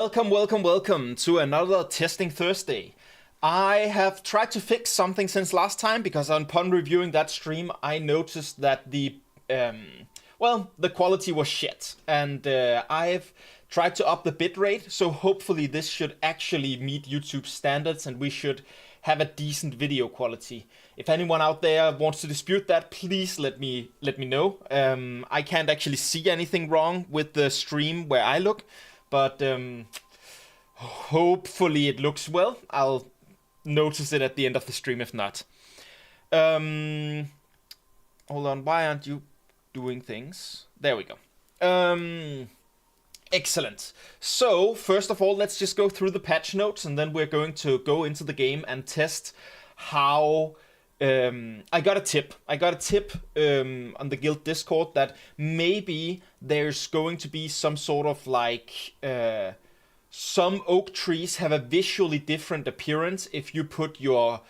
Welcome to another Testing Thursday. I have tried to fix something since last time because upon reviewing that stream I noticed that the quality was shit, and I've tried to up the bitrate, so hopefully this should actually meet YouTube standards and we should have a decent video quality. If anyone out there wants to dispute that, please let me know. I can't actually see anything wrong with the stream where I look, but hopefully it looks well. I'll notice it at the end of the stream if not. Hold on, why aren't you doing things? There we go. Excellent. So, first of all, let's just go through the patch notes, and then we're going to go into the game and test how... I got a tip on the guild Discord that maybe there's going to be some sort of like... some oak trees have a visually different appearance if you put your...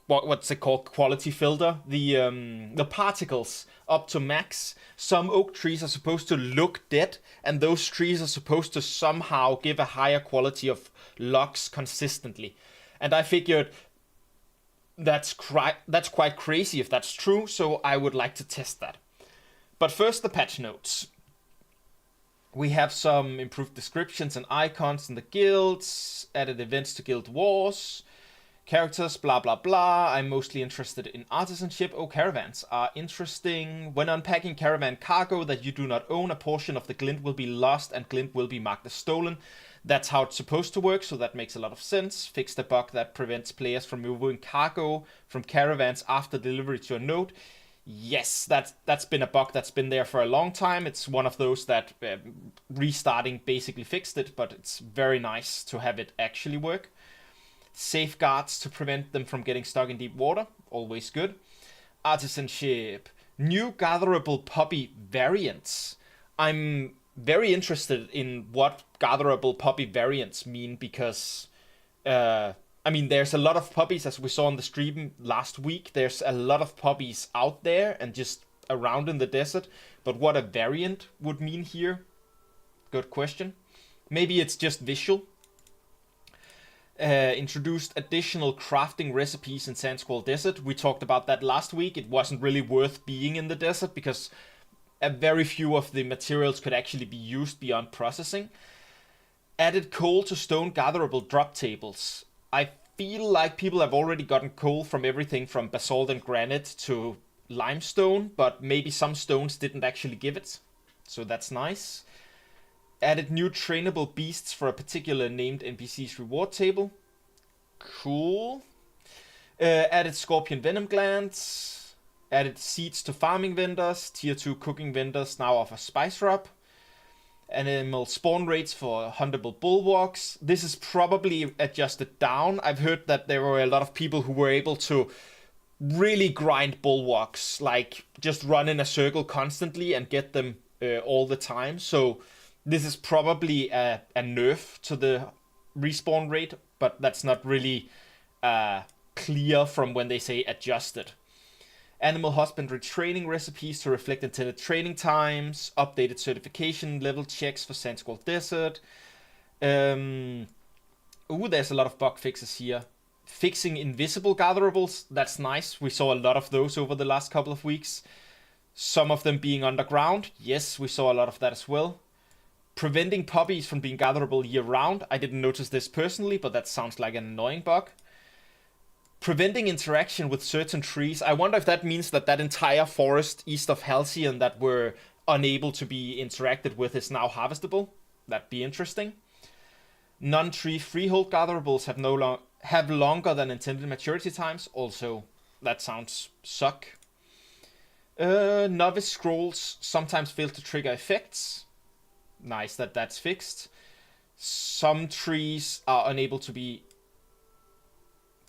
what's it called, quality filter, the particles up to max. Some oak trees are supposed to look dead, and those trees are supposed to somehow give a higher quality of logs consistently. And I figured that's quite crazy if that's true, so I would like to test that. But first, the patch notes. We have some improved descriptions and icons in the guilds, added events to guild wars, characters, blah blah blah. I'm mostly interested in artisanship. Oh, caravans are interesting. When unpacking caravan cargo that you do not own, a portion of the glint will be lost and glint will be marked as stolen. That's how it's supposed to work, so that makes a lot of sense. Fix the bug that prevents players from moving cargo from caravans after delivery to a node. Yes, that's been a bug that's been there for a long time. It's one of those that restarting basically fixed it, but it's very nice to have it actually work. Safeguards to prevent them from getting stuck in deep water, always good. Artisanship, new gatherable puppy variants. I'm very interested in what gatherable puppy variants mean because, I mean, there's a lot of puppies, as we saw on the stream last week. There's a lot of puppies out there and just around in the desert, but what a variant would mean here, good question. Maybe it's just visual. Introduced additional crafting recipes in Sandsquall Desert. We talked about that last week. It wasn't really worth being in the desert because a very few of the materials could actually be used beyond processing. Added coal to stone gatherable drop tables. I feel like people have already gotten coal from everything from basalt and granite to limestone, but maybe some stones didn't actually give it, so that's nice. Added new trainable beasts for a particular named NPC's reward table. Cool. Added scorpion venom glands. Added seeds to farming vendors. Tier 2 cooking vendors now offer spice rub. Animal spawn rates for huntable bulwarks. This is probably adjusted down. I've heard that there were a lot of people who were able to really grind bulwarks, like just run in a circle constantly and get them all the time. So this is probably a nerf to the respawn rate, but that's not really clear from when they say adjusted. Animal husbandry training recipes to reflect intended training times. Updated certification level checks for Sandsquall Desert. Ooh, there's a lot of bug fixes here. Fixing invisible gatherables, that's nice. We saw a lot of those over the last couple of weeks. Some of them being underground. Yes, we saw a lot of that as well. Preventing puppies from being gatherable year-round. I didn't notice this personally, but that sounds like an annoying bug. Preventing interaction with certain trees. I wonder if that means that that entire forest east of Halcyon that were unable to be interacted with is now harvestable. That'd be interesting. Non-tree freehold gatherables have longer than intended maturity times. Also, that sounds suck. Novice scrolls sometimes fail to trigger effects. Nice that that's fixed. Some trees are unable to be...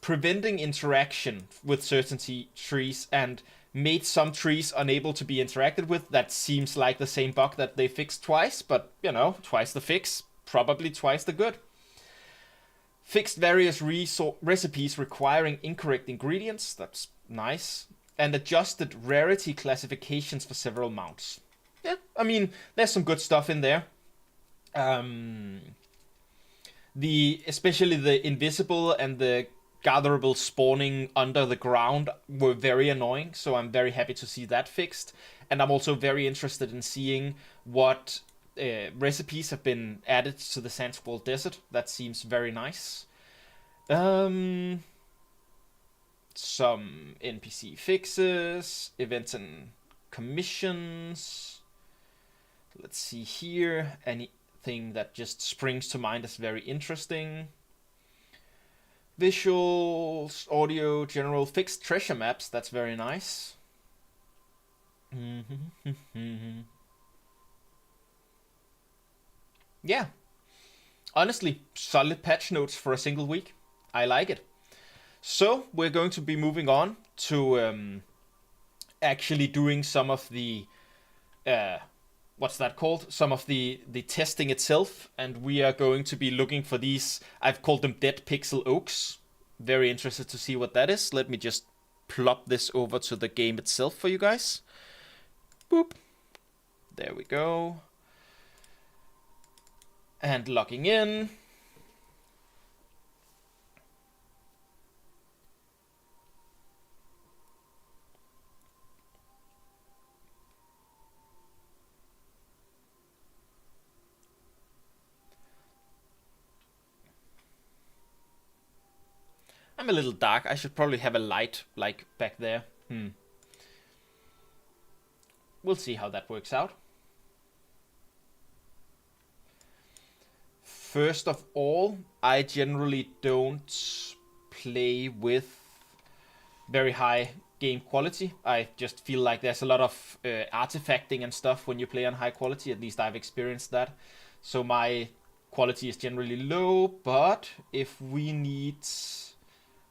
Preventing interaction with certain trees and made some trees unable to be interacted with. That seems like the same bug that they fixed twice, but, you know, twice the fix, probably twice the good. Fixed various recipes requiring incorrect ingredients. That's nice. And adjusted rarity classifications for several mounts. Yeah, I mean, there's some good stuff in there. Um, especially the invisible and the gatherable spawning under the ground were very annoying, so I'm very happy to see that fixed. And I'm also very interested in seeing what recipes have been added to the Sand Squall Desert. That seems very nice. Some NPC fixes, events and commissions. Let's see here. Anything that just springs to mind as very interesting. Visuals, audio, general, fixed treasure maps. That's very nice. Yeah. Honestly, solid patch notes for a single week. I like it. So we're going to be moving on to actually doing some of the what's that called? Some of the testing itself, and we are going to be looking for these. I've called them dead pixel oaks. Very interested to see what that is. Let me just plop this over to the game itself for you guys. Boop. There we go. And logging in. I'm a little dark. I should probably have a light, like, back there. We'll see how that works out. First of all, I generally don't play with very high game quality. I just feel like there's a lot of artifacting and stuff when you play on high quality. At least I've experienced that. So my quality is generally low, but if we need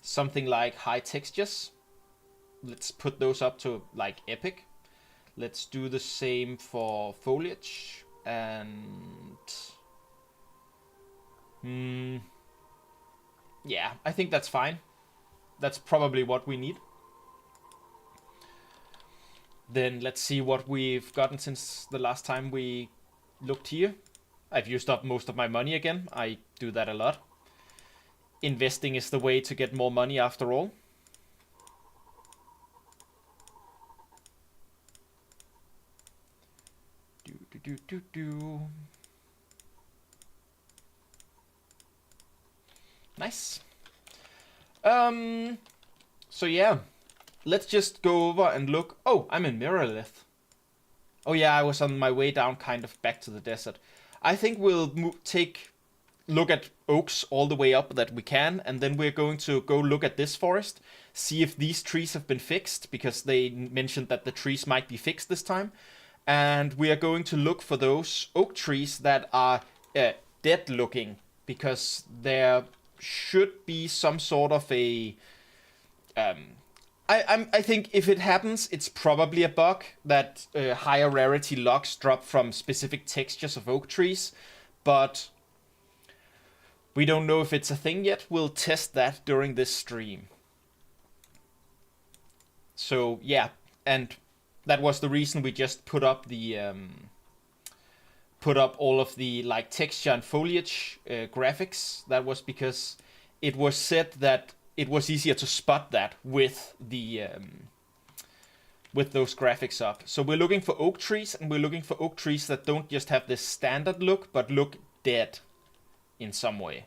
something like high textures, let's put those up to like epic. Let's do the same for foliage and yeah, I think that's fine. That's probably what we need. Then let's see what we've gotten since the last time we looked here. I've used up most of my money again. I do that a lot. Investing is the way to get more money after all. Nice. So yeah, let's just go over and look. Oh, I'm in Mirrorlith. Oh yeah, I was on my way down kind of back to the desert. I think we'll look at oaks all the way up that we can, and then we're going to go look at this forest, see if these trees have been fixed, because they mentioned that the trees might be fixed this time. And we are going to look for those oak trees that are dead looking, because there should be some sort of a I think if it happens, it's probably a bug that higher rarity logs drop from specific textures of oak trees, but we don't know if it's a thing yet. We'll test that during this stream. So yeah, and that was the reason we just put up all of the like texture and foliage graphics. That was because it was said that it was easier to spot that with the with those graphics up. So we're looking for oak trees, and we're looking for oak trees that don't just have this standard look, but look dead in some way.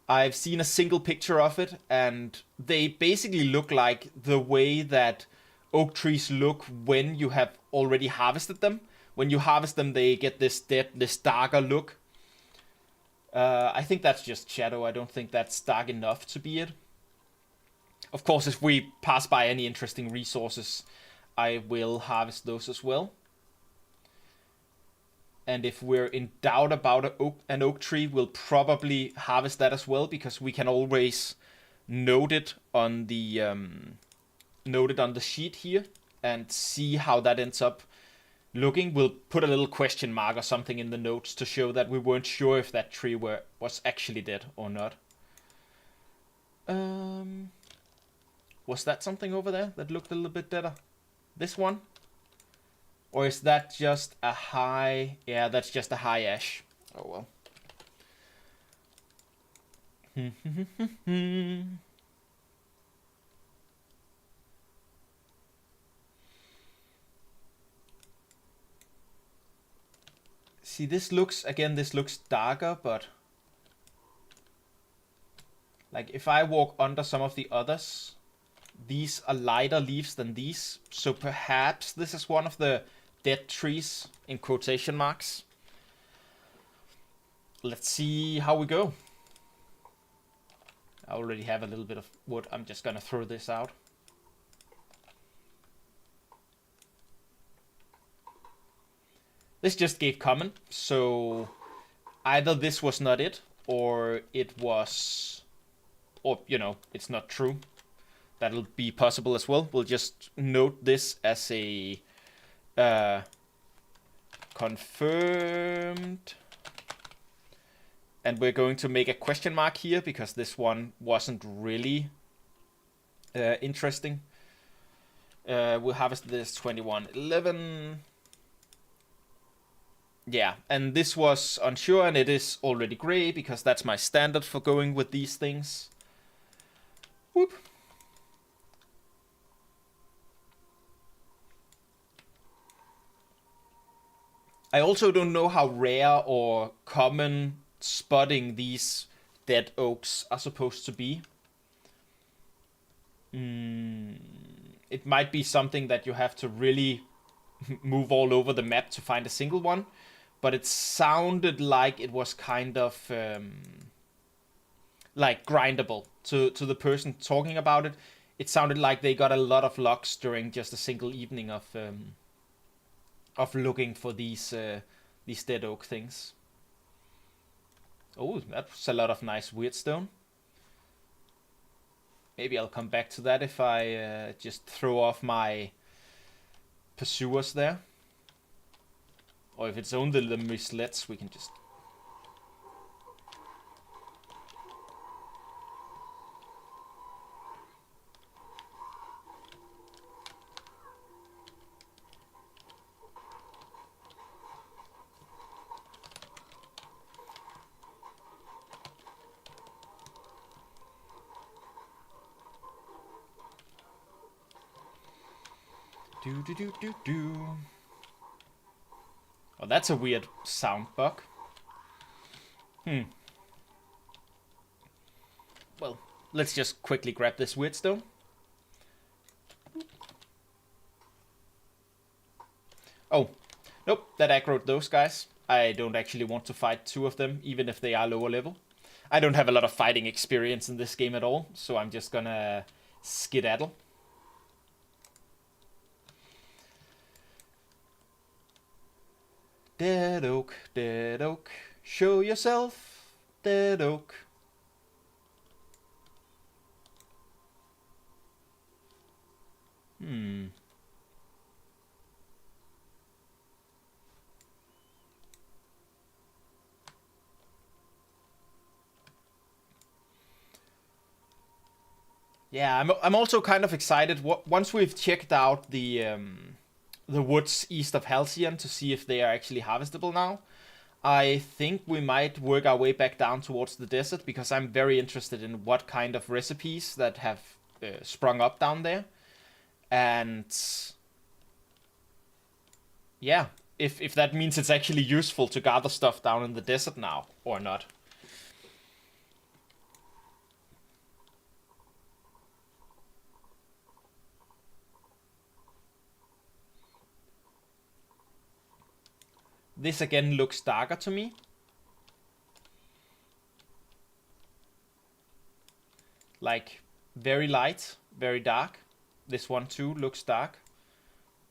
I've seen a single picture of it, and they basically look like the way that oak trees look when you have already harvested them. When you harvest them, they get this dead, this darker look. I think that's just shadow. I don't think that's dark enough to be it. Of course, if we pass by any interesting resources, I will harvest those as well. And if we're in doubt about an oak tree, we'll probably harvest that as well, because we can always note it on the sheet here and see how that ends up looking. We'll put a little question mark or something in the notes to show that we weren't sure if that tree was actually dead or not. Was that something over there that looked a little bit deader? This one? Or is that just a high? Yeah, that's just a high ash. Oh well. See, this looks darker, but like if I walk under some of the others, these are lighter leaves than these. So perhaps this is one of the dead trees in quotation marks. Let's see how we go. I already have a little bit of wood. I'm just gonna throw this out. This just gave common, so either this was not it, or it was, or, you know, it's not true. That'll be possible as well. We'll just note this as a confirmed. And we're going to make a question mark here because this one wasn't really interesting. We'll harvest this 2111. Yeah, and this was unsure, and it is already gray because that's my standard for going with these things. Whoop. I also don't know how rare or common spotting these dead oaks are supposed to be. It might be something that you have to really move all over the map to find a single one, but it sounded like it was kind of like grindable to the person talking about it. It sounded like they got a lot of locks during just a single evening of looking for these dead oak things. Oh, that's a lot of nice weird stone. Maybe I'll come back to that if I just throw off my pursuers there. Or if it's only the mislets, we can just... Do. Oh, that's a weird sound bug. Well, let's just quickly grab this weird stone. Oh, nope, that aggroed those guys. I don't actually want to fight two of them, even if they are lower level. I don't have a lot of fighting experience in this game at all, so I'm just gonna skedaddle. Dead oak, show yourself, dead oak. Yeah, I'm also kind of excited. Once we've checked out the woods east of Halcyon to see if they are actually harvestable now, I think we might work our way back down towards the desert, because I'm very interested in what kind of recipes that have sprung up down there. And yeah, if that means it's actually useful to gather stuff down in the desert now or not. This again looks darker to me. Like very light, very dark. This one too looks dark.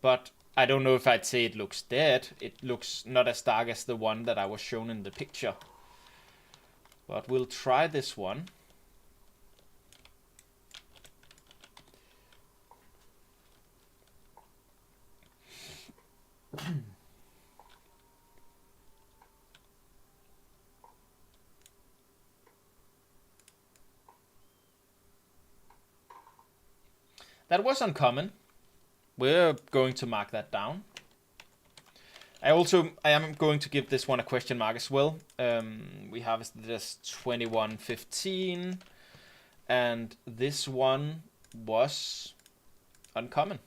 But I don't know if I'd say it looks dead. It looks not as dark as the one that I was shown in the picture. But we'll try this one. That was uncommon. We're going to mark that down. I am going to give this one a question mark as well. We harvested this 2115, and this one was uncommon.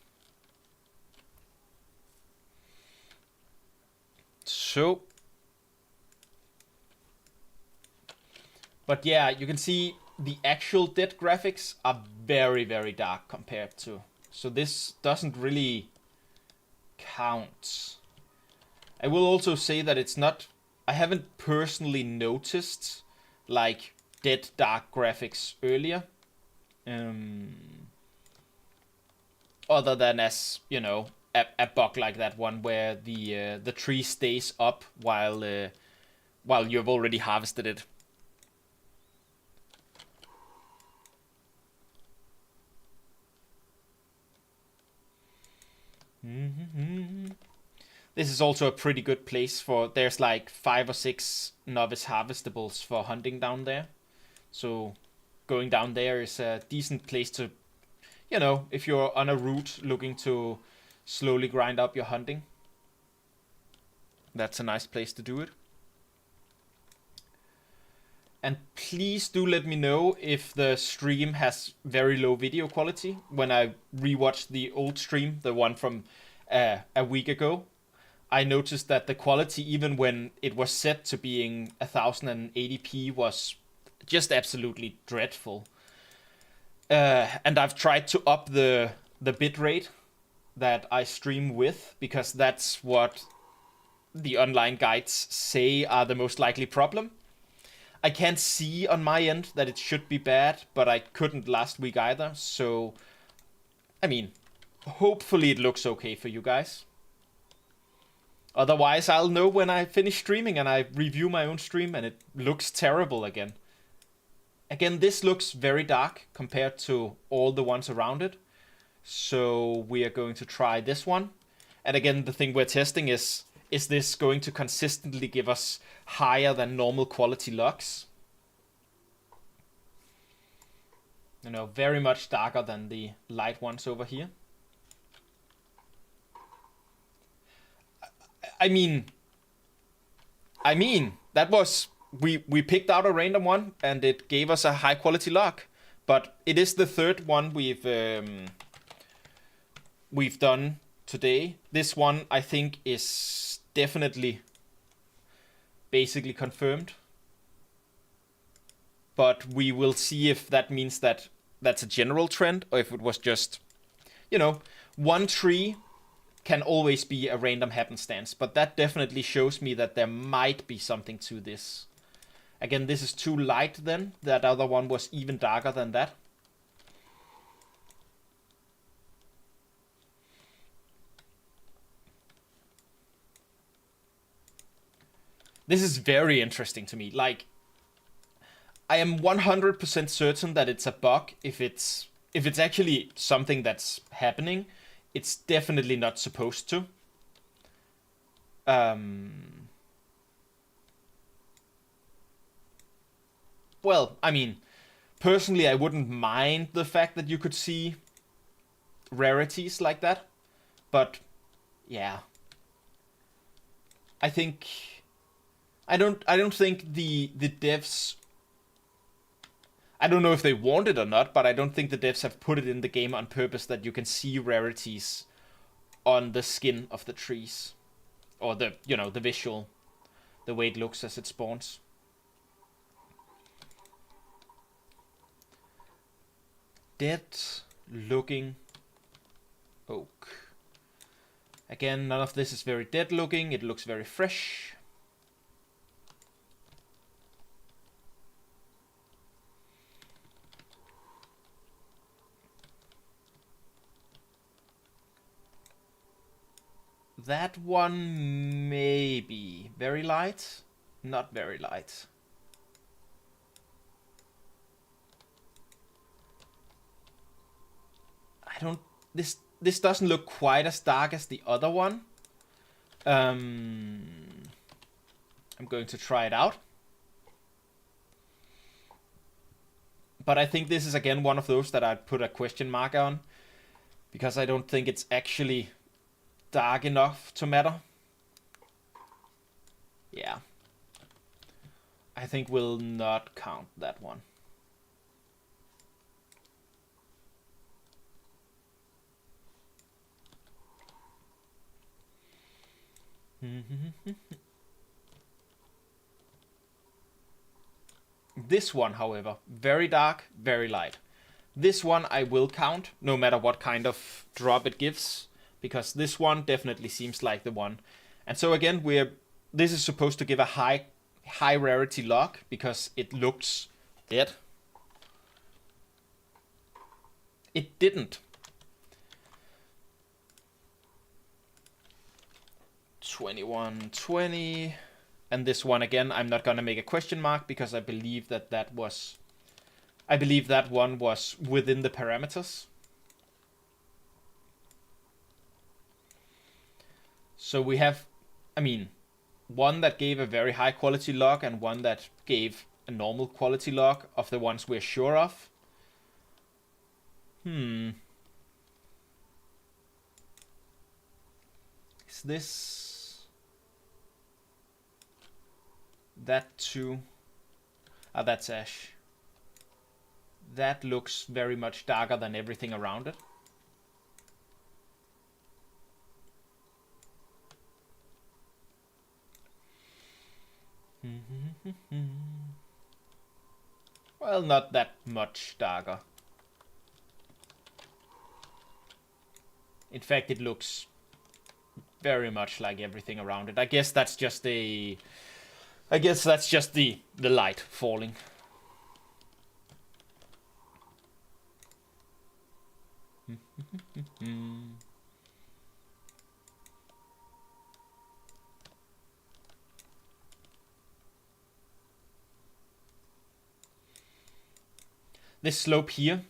So, but yeah, you can see the actual dead graphics are very, very dark compared to. So this doesn't really count. I will also say that it's not. I haven't personally noticed like dead dark graphics earlier. Other than as you know, a bug like that one where the tree stays up while you've already harvested it. This is also a pretty good place for. There's like 5 or 6 novice harvestables for hunting down there, so going down there is a decent place to, you know, if you're on a route looking to slowly grind up your hunting. That's a nice place to do it. And please do let me know if the stream has very low video quality. When I rewatched the old stream, the one from a week ago, I noticed that the quality, even when it was set to being 1080p, was just absolutely dreadful. And I've tried to up the bitrate that I stream with, because that's what the online guides say are the most likely problem. I can't see on my end that it should be bad, but I couldn't last week either, so I mean, hopefully it looks okay for you guys. Otherwise, I'll know when I finish streaming and I review my own stream and it looks terrible again. Again, this looks very dark compared to all the ones around it, so we are going to try this one. And again, the thing we're testing is this going to consistently give us higher than normal quality logs? You know, very much darker than the light ones over here. I mean, that was, we picked out a random one and it gave us a high quality log, but it is the third one we've done today. This one I think is definitely basically confirmed, but we will see if that means that that's a general trend or if it was just, you know, one tree can always be a random happenstance, but that definitely shows me that there might be something to this. Again, this is too light then. That other one was even darker than that. This is very interesting to me. Like, I am 100% certain that it's a bug. If it's actually something that's happening, it's definitely not supposed to. Well, I mean, personally, I wouldn't mind the fact that you could see rarities like that, but yeah, I think I don't think the devs. I don't know if they want it or not, but I don't think the devs have put it in the game on purpose that you can see rarities on the skin of the trees, or the, you know, the visual, the way it looks as it spawns. Dead looking oak. Again, none of this is very dead looking. It looks very fresh. That one maybe very light, not very light. I don't. This doesn't look quite as dark as the other one. I'm going to try it out. But I think this is again one of those that I'd put a question mark on, because I don't think it's actually dark enough to matter. Yeah. I think we'll not count that one. This one, however, very dark, very light. This one I will count, no matter what kind of drop it gives, because this one definitely seems like the one. And so again, this is supposed to give a high rarity lock because it looks dead. It didn't. 2120. And this one again, I'm not gonna make a question mark because I believe that one was within the parameters. So we have, one that gave a very high quality log and one that gave a normal quality log of the ones we're sure of. Is this that too? Ah, that's ash. That looks very much darker than everything around it. Well, not that much darker. In fact, it looks very much like everything around it. I guess that's just the light falling. This slope here,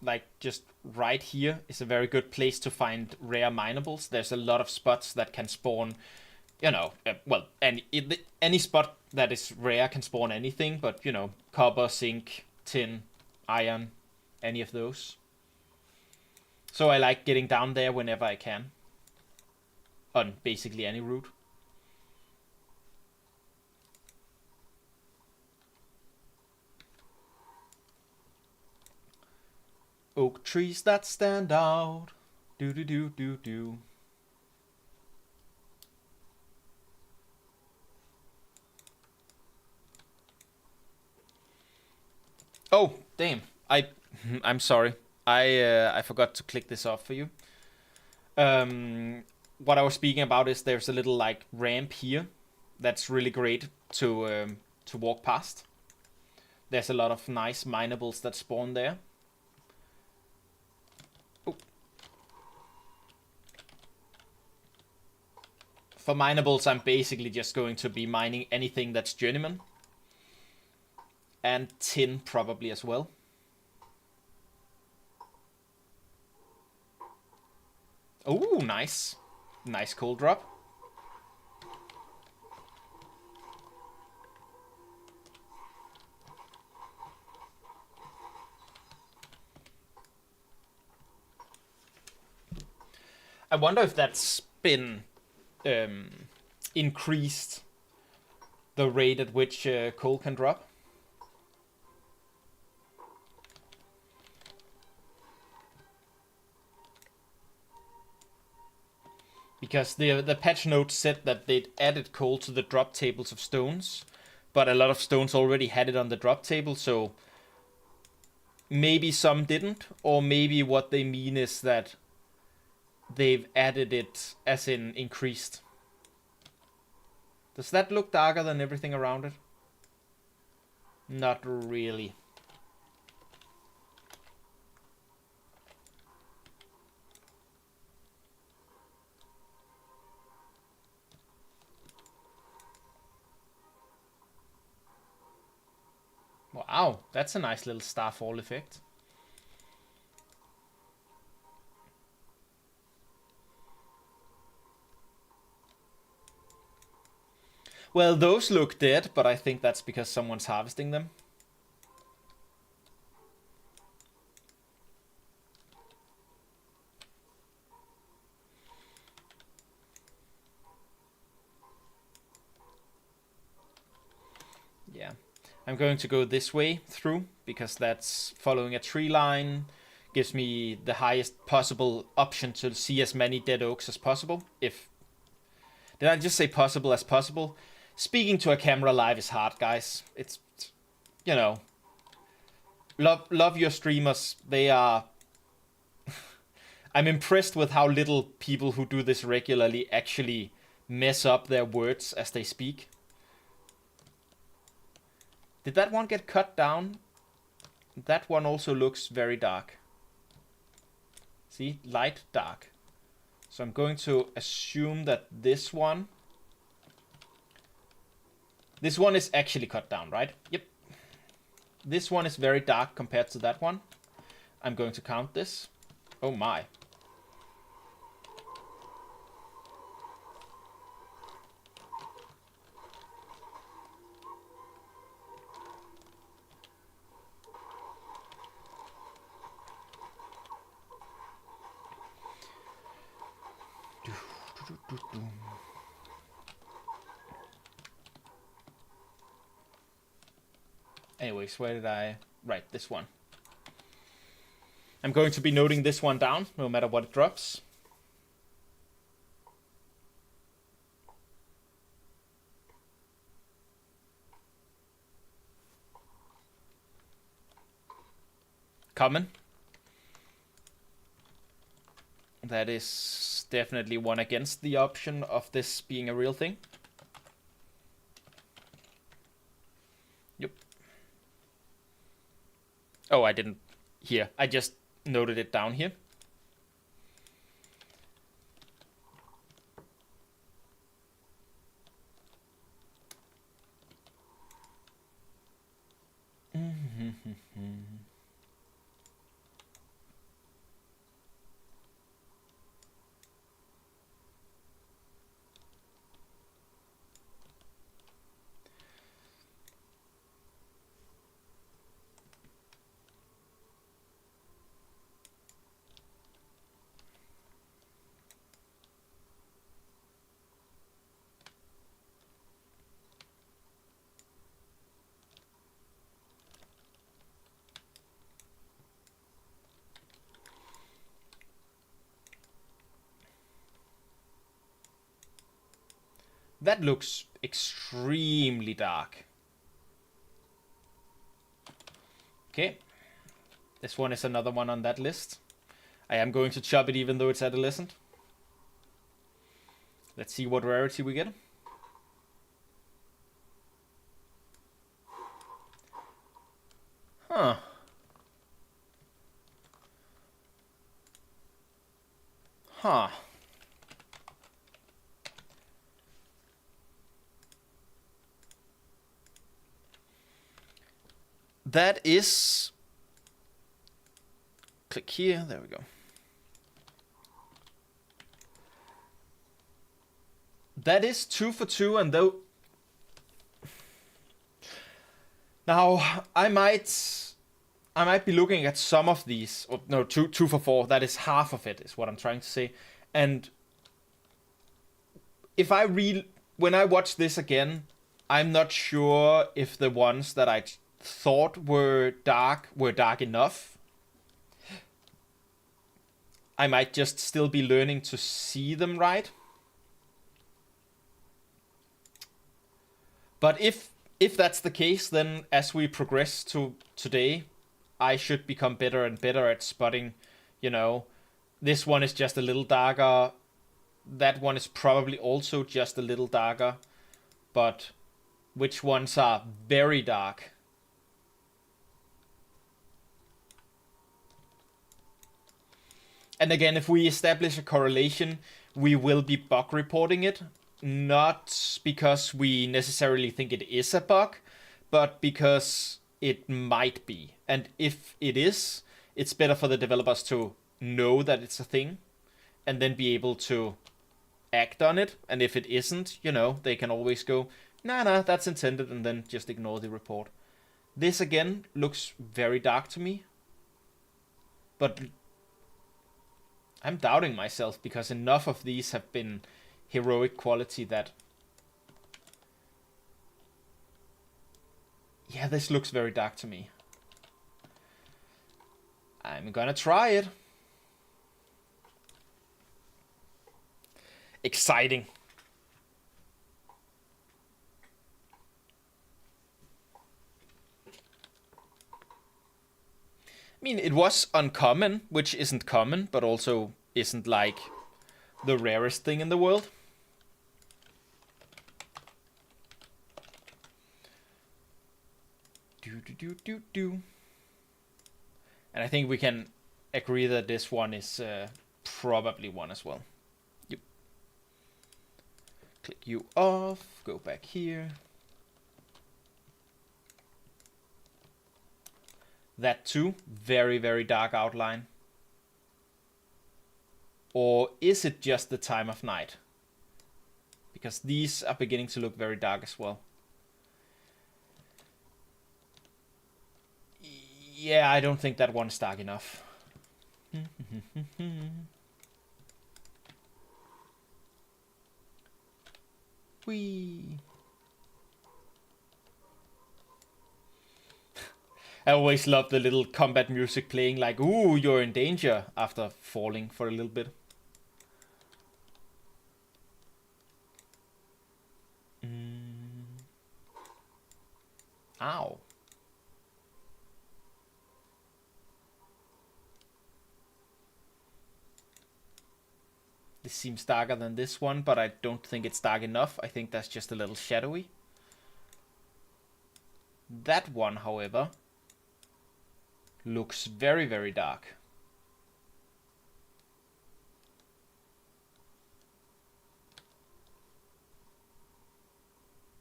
like just right here, is a very good place to find rare minables. There's a lot of spots that can spawn, any spot that is rare can spawn anything, but copper, zinc, tin, iron, any of those. So I like getting down there whenever I can, on basically any route. Oak trees that stand out. Do do do do do. Oh, damn. I'm sorry. I forgot to click this off for you. What I was speaking about is there's a little like ramp here that's really great to walk past. There's a lot of nice minables that spawn there. For minables, I'm basically just going to be mining anything that's journeyman. And tin probably as well. Oh, nice. Nice cold drop. I wonder if that's been increased the rate at which coal can drop. Because the patch notes said that they'd added coal to the drop tables of stones, but a lot of stones already had it on the drop table, so maybe some didn't, or maybe what they mean is that they've added it as in increased. Does that look darker than everything around it? Not really. Wow, that's a nice little starfall effect. Well, those look dead, but I think that's because someone's harvesting them. I'm going to go this way through, because that's following a tree line, gives me the highest possible option to see as many dead oaks as possible. Did I just say possible as possible? Speaking to a camera live is hard, guys. It's, you know, love your streamers. They are... I'm impressed with how little people who do this regularly actually mess up their words as they speak. Did that one get cut down? That one also looks very dark. See? Light, dark. So I'm going to assume that this one is actually cut down, right? Yep. This one is very dark compared to that one. I'm going to count this. Oh my. Anyways, where did I... Right, this one. I'm going to be noting this one down, no matter what it drops. Common. That is definitely one against the option of this being a real thing. Yep. Oh, I didn't here. I just noted it down here. That looks extremely dark. Okay. This one is another one on that list. I am going to chop it even though it's adolescent. Let's see what rarity we get. Huh. Huh. That is... Click here, there we go. That is 2 for 2, and though... Now, I might be looking at some of these, or no, 2 for 4, that is half of it, is what I'm trying to say. And if when I watch this again, I'm not sure if the ones that I thought were dark enough. I might just still be learning to see them right. But if that's the case, then as we progress to today, I should become better and better at spotting, you know, this one is just a little darker, that one is probably also just a little darker, but which ones are very dark. And again, if we establish a correlation, we will be bug reporting it. Not because we necessarily think it is a bug, but because it might be. And if it is, it's better for the developers to know that it's a thing and then be able to act on it. And if it isn't, you know, they can always go, nah, that's intended, and then just ignore the report. This again looks very dark to me, but I'm doubting myself because enough of these have been heroic quality that Yeah, this looks very dark to me. I'm gonna try it. Exciting. I mean, it was uncommon, which isn't common, but also isn't like the rarest thing in the world. And I think we can agree that this one is probably one as well. Yep. Click you off, go back here. That too, very, very dark outline. Or is it just the time of night? Because these are beginning to look very dark as well. Yeah, I don't think that one's dark enough. Whee! I always love the little combat music playing like, ooh, you're in danger after falling for a little bit. Ow. This seems darker than this one, but I don't think it's dark enough. I think that's just a little shadowy. That one, however, looks very, very dark.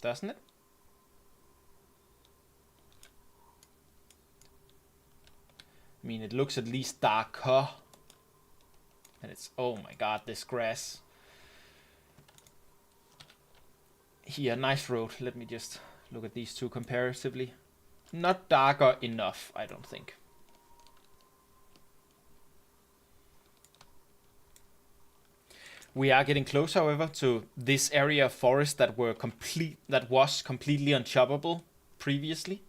Doesn't it? I mean, it looks at least darker. And it's, oh my god, this grass. Here, nice road. Let me just look at these two comparatively. Not darker enough, I don't think. We are getting close, however, to this area of forest that was completely unchoppable previously.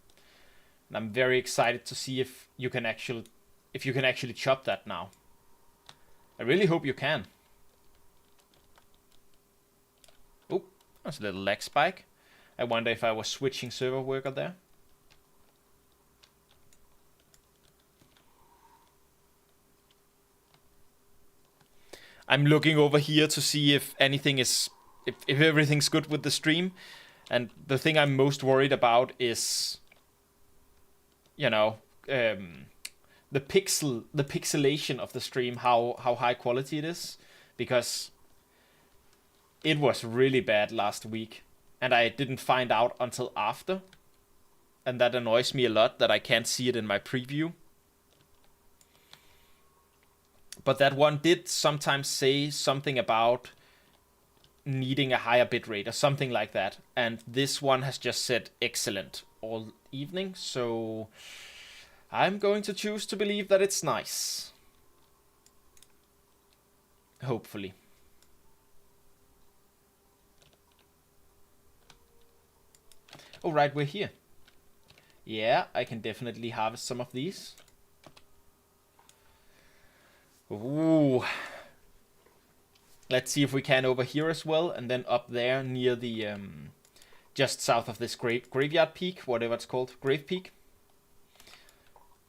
And I'm very excited to see if you can actually chop that now. I really hope you can. Oh, that's a little lag spike. I wonder if I was switching server worker there. I'm looking over here to see if anything is, if everything's good with the stream. And the thing I'm most worried about is, you know, the pixelation of the stream, how high quality it is, because it was really bad last week, and I didn't find out until after, and that annoys me a lot that I can't see it in my preview. But that one did sometimes say something about needing a higher bitrate or something like that, and this one has just said excellent all evening, so I'm going to choose to believe that it's nice. Hopefully. Oh, right, we're here. Yeah, I can definitely harvest some of these. Ooh. Let's see if we can over here as well, and then up there near the, just south of this graveyard peak, whatever it's called, grave peak.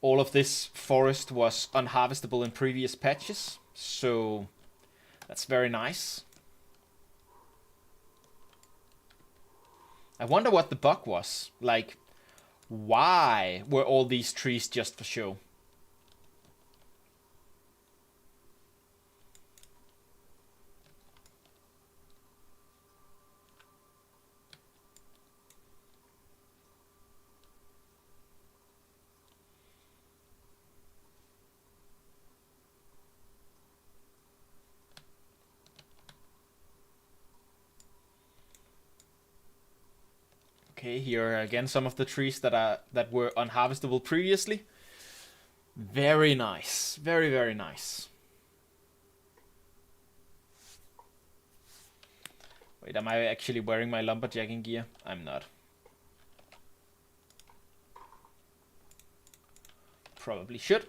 All of this forest was unharvestable in previous patches, so that's very nice. I wonder what the bug was. Like, why were all these trees just for show? Okay, here are again some of the trees that were unharvestable previously. Very nice. Very, very nice. Wait, am I actually wearing my lumberjacking gear? I'm not. Probably should.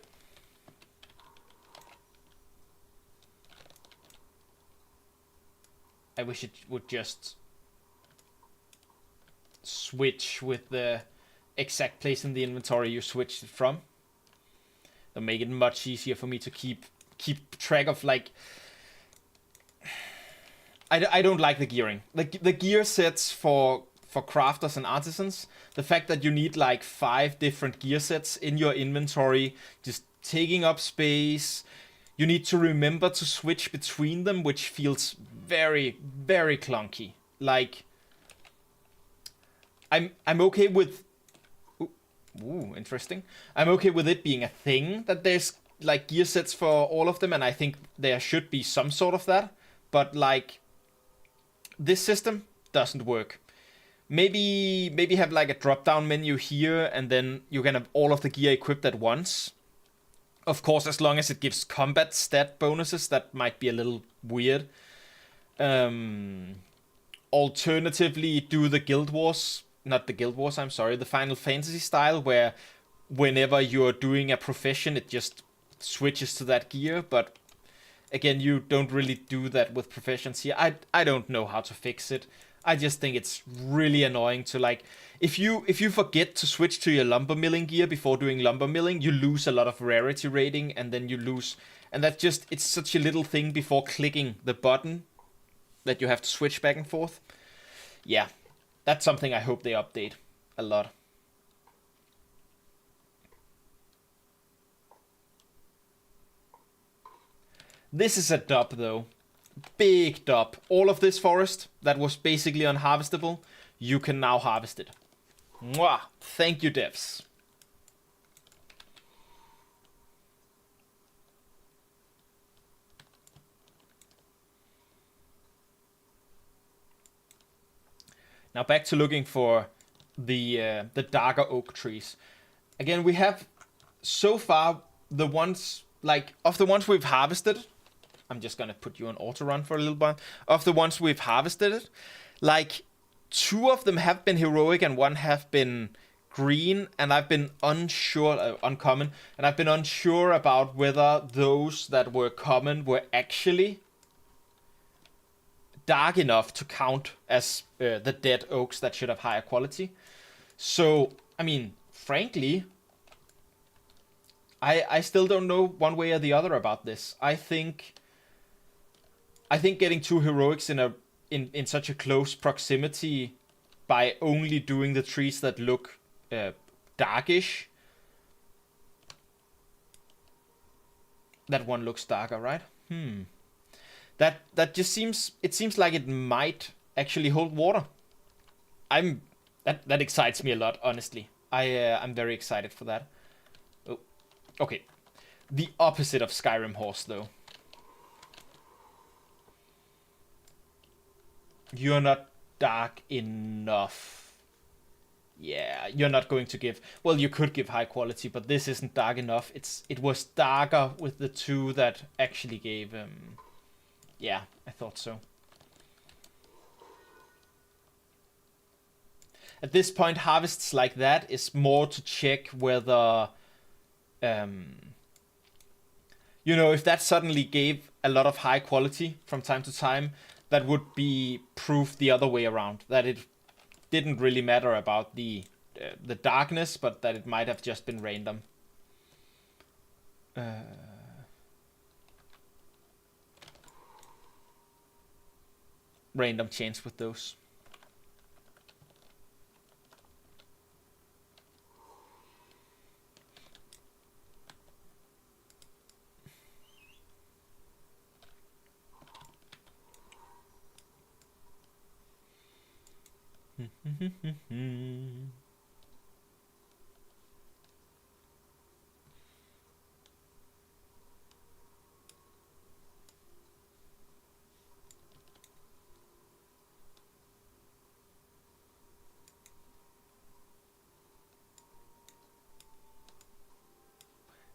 I wish it would just switch with the exact place in the inventory you switched it from. That'll make it much easier for me to keep track of, like... I don't like the gearing. The gear sets for crafters and artisans, the fact that you need like 5 different gear sets in your inventory, just taking up space. You need to remember to switch between them, which feels very, very clunky. Like, I'm okay with... Ooh, interesting. I'm okay with it being a thing that there's like gear sets for all of them, and I think there should be some sort of that. But like, this system doesn't work. Maybe have like a drop down menu here, and then you can have all of the gear equipped at once. Of course, as long as it gives combat stat bonuses, that might be a little weird. Alternatively, do the Guild Wars, not the Guild Wars, I'm sorry, the Final Fantasy style, where whenever you're doing a profession, it just switches to that gear. But again, you don't really do that with professions here. I don't know how to fix it. I just think it's really annoying to, like, if you forget to switch to your lumber milling gear before doing lumber milling, you lose a lot of rarity rating, and then you lose, and that's just, it's such a little thing before clicking the button that you have to switch back and forth. Yeah, that's something I hope they update a lot. This is a dub though. Big dub. All of this forest that was basically unharvestable, you can now harvest it. Mwah! Thank you, devs. Now back to looking for the darker oak trees. Again, we have so far the ones, like, of the ones we've harvested. I'm just gonna put you on auto run for a little bit. Of the ones we've harvested, like, 2 of them have been heroic and 1 have been green, and I've been unsure, uncommon, and I've been unsure about whether those that were common were actually dark enough to count as the dead oaks that should have higher quality. So, I mean, frankly, I still don't know one way or the other about this. I think getting 2 heroics in such a close proximity by only doing the trees that look darkish. That one looks darker, right? That just seems, it seems like it might actually hold water. That excites me a lot, honestly. I'm very excited for that. Oh, okay. The opposite of Skyrim Horse, though. You're not dark enough. Yeah, you're not going to give... Well, you could give high quality, but this isn't dark enough. It was darker with the 2 that actually gave... Yeah, I thought so. At this point, harvests like that is more to check whether... you know, if that suddenly gave a lot of high quality from time to time, that would be proof the other way around. That it didn't really matter about the darkness, but that it might have just been random. Random chance with those.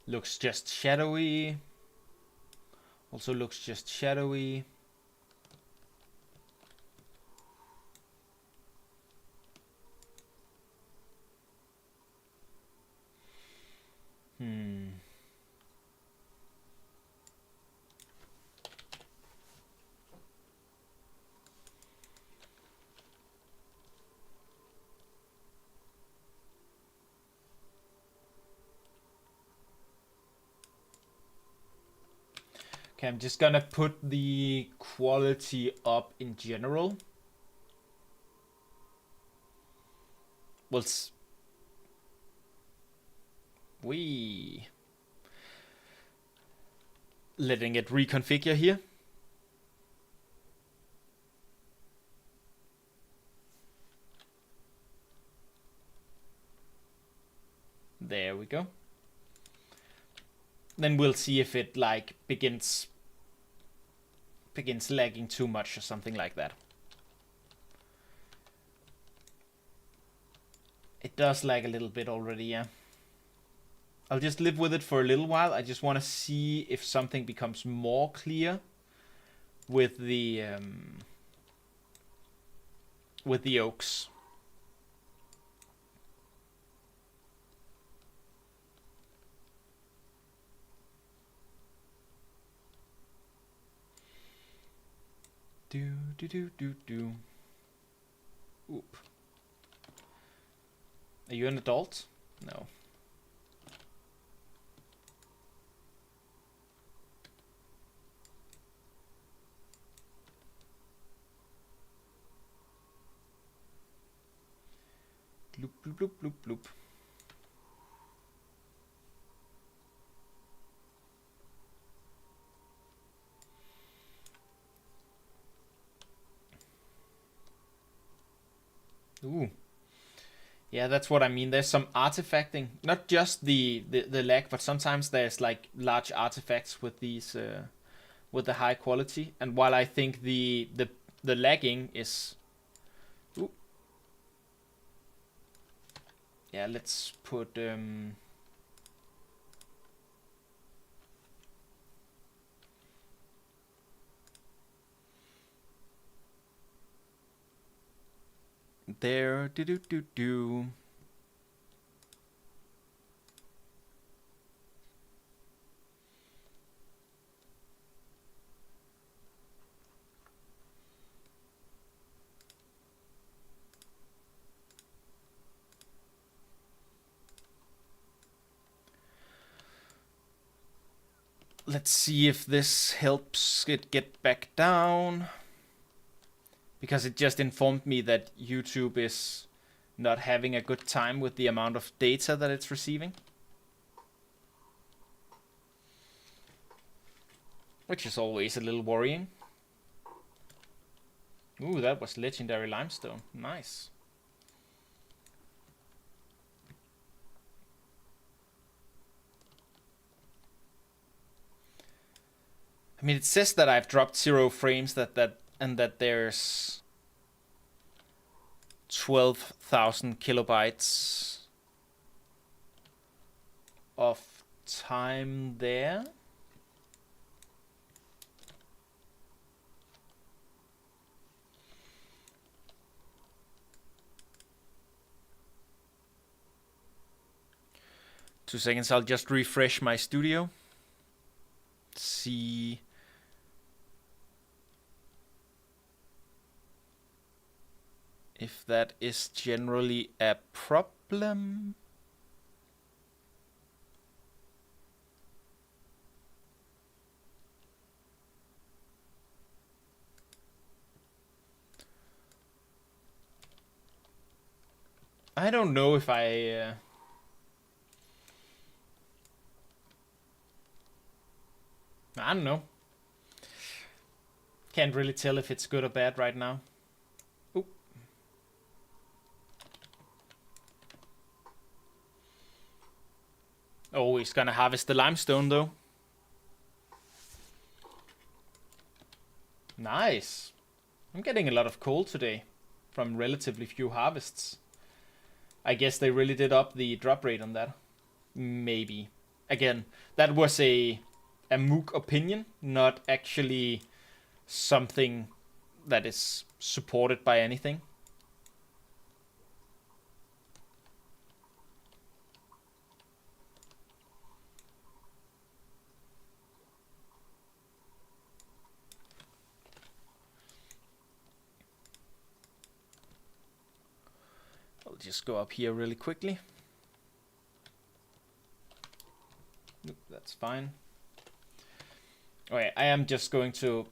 Looks just shadowy. Also looks just shadowy. Okay, I'm just gonna put the quality up in general. We letting it reconfigure here. There we go. Then we'll see if it like begins lagging too much or something like that. It does lag a little bit already, yeah. I'll just live with it for a little while. I just want to see if something becomes more clear with the oaks. Do. Oop. Are you an adult? No. Bloop, bloop, bloop, bloop, bloop. Ooh. Yeah, that's what I mean. There's some artifacting, not just the lag, but sometimes there's like large artifacts with these with the high quality. And while I think the lagging is, ooh. Yeah, let's put there. Do. Let's see if this helps it get back down. Because it just informed me that YouTube is not having a good time with the amount of data that it's receiving. Which is always a little worrying. Ooh, that was legendary limestone. Nice. I mean, it says that I've dropped 0 frames, and that there's 12,000 kilobytes of time there. Two seconds, I'll just refresh my studio. See if that is generally a problem. I don't know if I don't know. Can't really tell if it's good or bad right now. Oop. Oh, he's gonna harvest the limestone though. Nice. I'm getting a lot of coal today from relatively few harvests. I guess they really did up the drop rate on that. Maybe. Again, that was a mook opinion, not actually something that is supported by anything. I'll just go up here really quickly. Nope, that's fine. Okay, I am just going to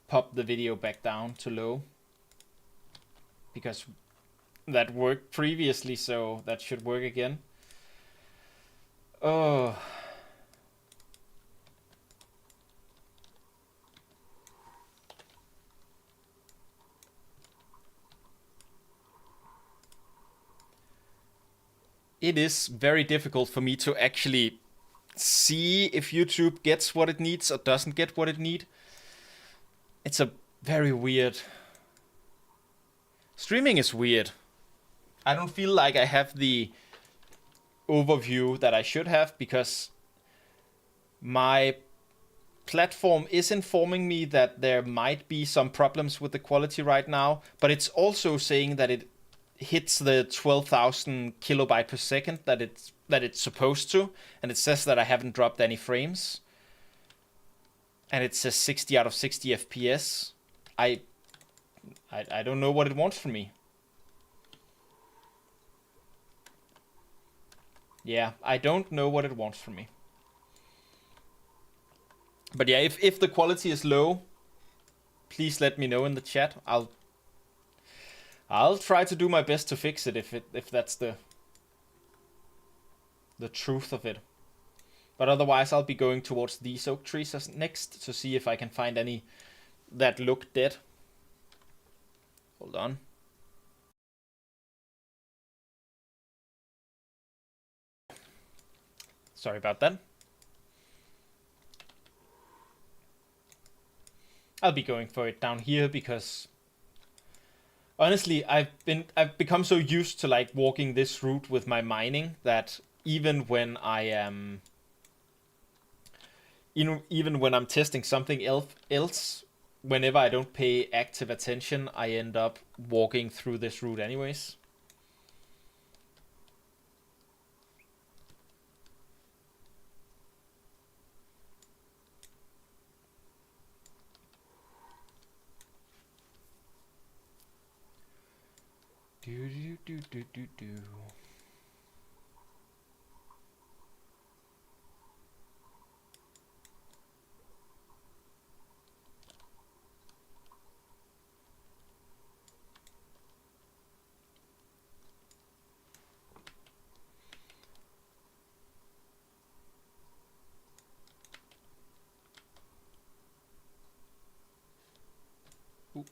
pop the video back down to low, because that worked previously, so that should work again. Oh. It is very difficult for me to actually see if YouTube gets what it needs or doesn't get what it needs. It's a very weird... Streaming is weird. I don't feel like I have the overview that I should have, because my platform is informing me that there might be some problems with the quality right now, but it's also saying that it hits the 12,000 kilobyte per second that it's supposed to, and it says that I haven't dropped any frames, and it says 60 out of 60 FPS. I don't know what it wants from me. Yeah, I don't know what it wants from me. But yeah, if the quality is low, please let me know in the chat. I'll try to do my best to fix it if that's the truth of it. But otherwise, I'll be going towards these oak trees as next to see if I can find any that look dead. Hold on. Sorry about that. I'll be going for it down here because honestly, I've become so used to like walking this route with my mining that even when I am even when I'm testing something else, whenever I don't pay active attention, I end up walking through this route anyways. Do. Oop.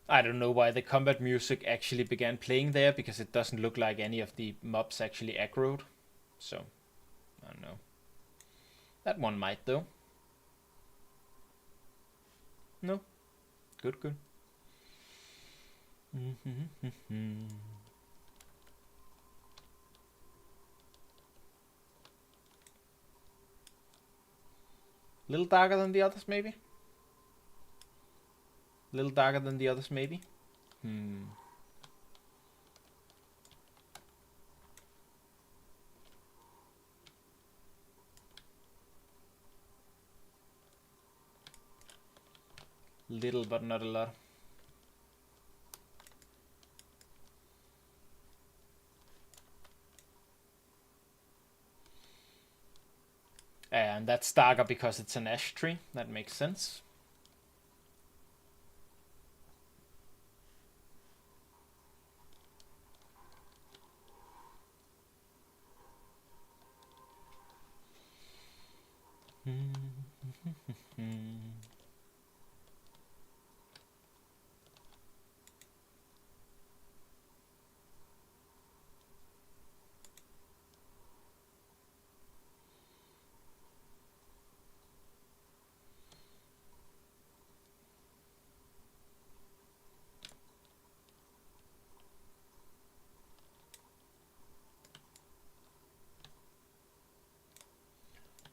I don't know why the combat music actually began playing there, because it doesn't look like any of the mobs actually aggroed. So, I don't know. That one might though. No. Good, good. Little darker than the others, maybe? Little darker than the others, maybe? Little, but not a lot. And that's darker because it's an ash tree. That makes sense.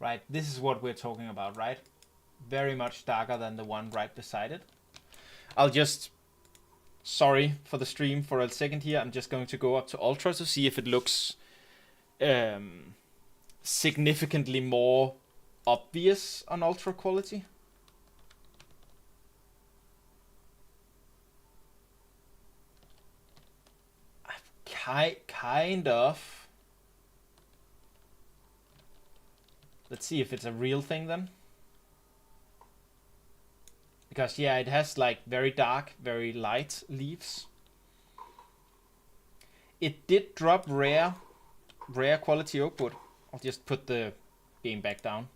Right, this is what we're talking about, right? Very much darker than the one right beside it. I'll just... Sorry for the stream for a second here. I'm just going to go up to Ultra to see if it looks significantly more obvious on ultra quality. Kind of. Let's see if it's a real thing then. Because yeah, it has like very dark, very light leaves. It did drop rare quality oak wood. I'll just put the game back down.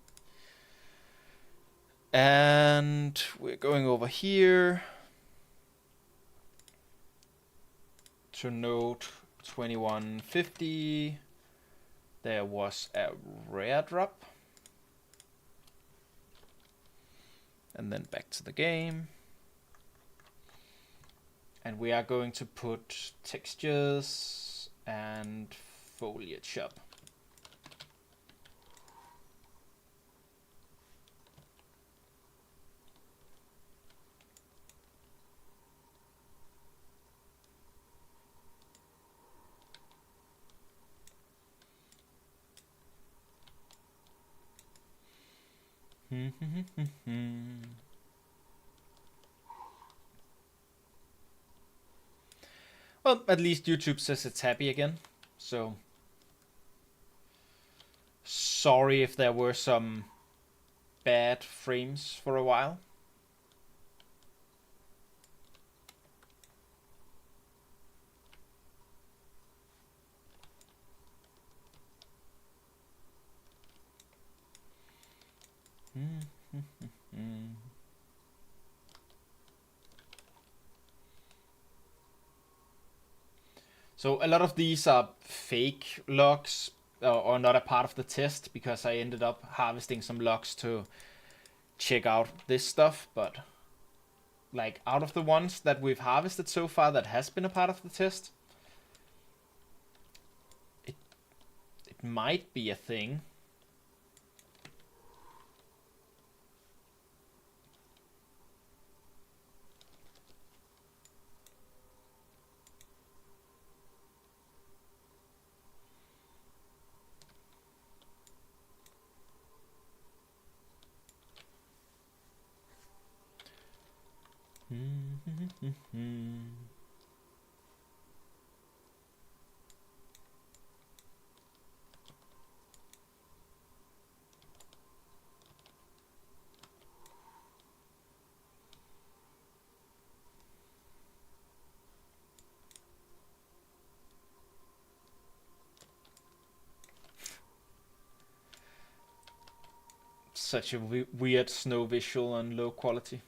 And we're going over here to node 2150. There was a rare drop. And then back to the game. And we are going to put textures and foliage up. Well, at least YouTube says it's happy again, so sorry if there were some bad frames for a while. So a lot of these are fake logs or not a part of the test because I ended up harvesting some logs to check out this stuff, but like out of the ones that we've harvested so far that has been a part of the test, it might be a thing. Such a weird snow visual and low quality.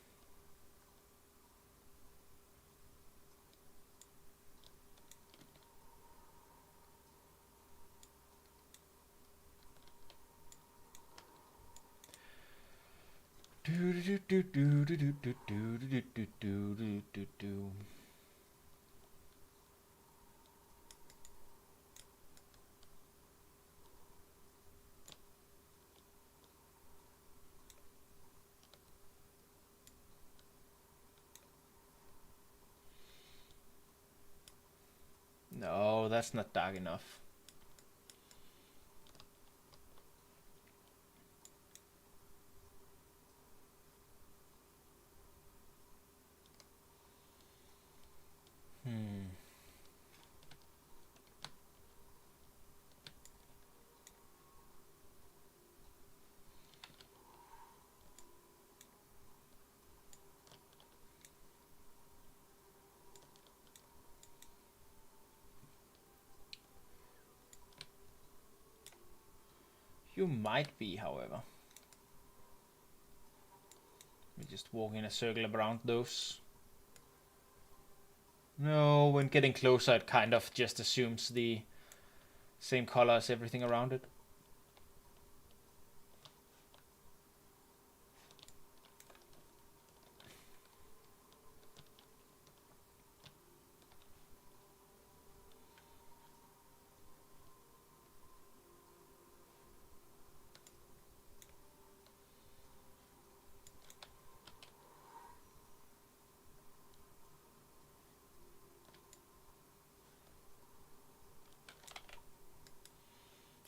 No, that's not dark enough. You might be, however. We just walk in a circle around those. No, when getting closer it kind of just assumes the same color as everything around it.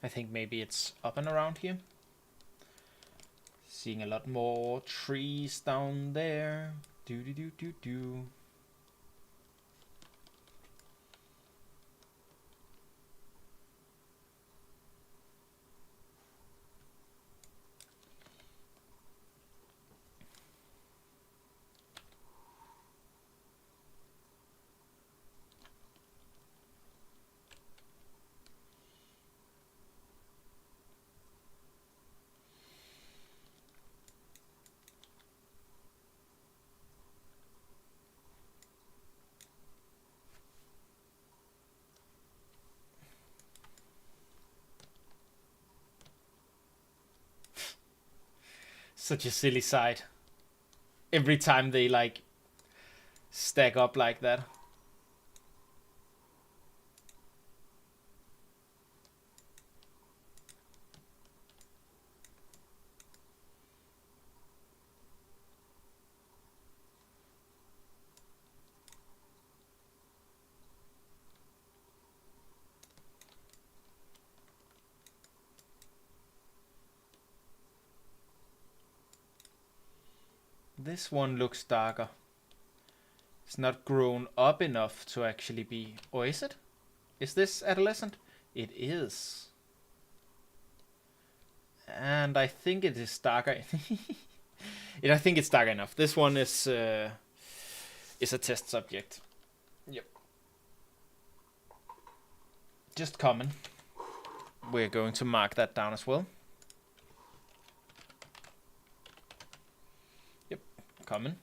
I think maybe it's up and around here. Seeing a lot more trees down there. Do do do do do. Such a silly sight. Every time they like stack up like that. This one looks darker. It's not grown up enough to actually be... Or is it? Is this adolescent? It is. And I think it is darker. I think it's dark enough. This one is a test subject. Yep. Just common. We're going to mark that down as well. Yep, common.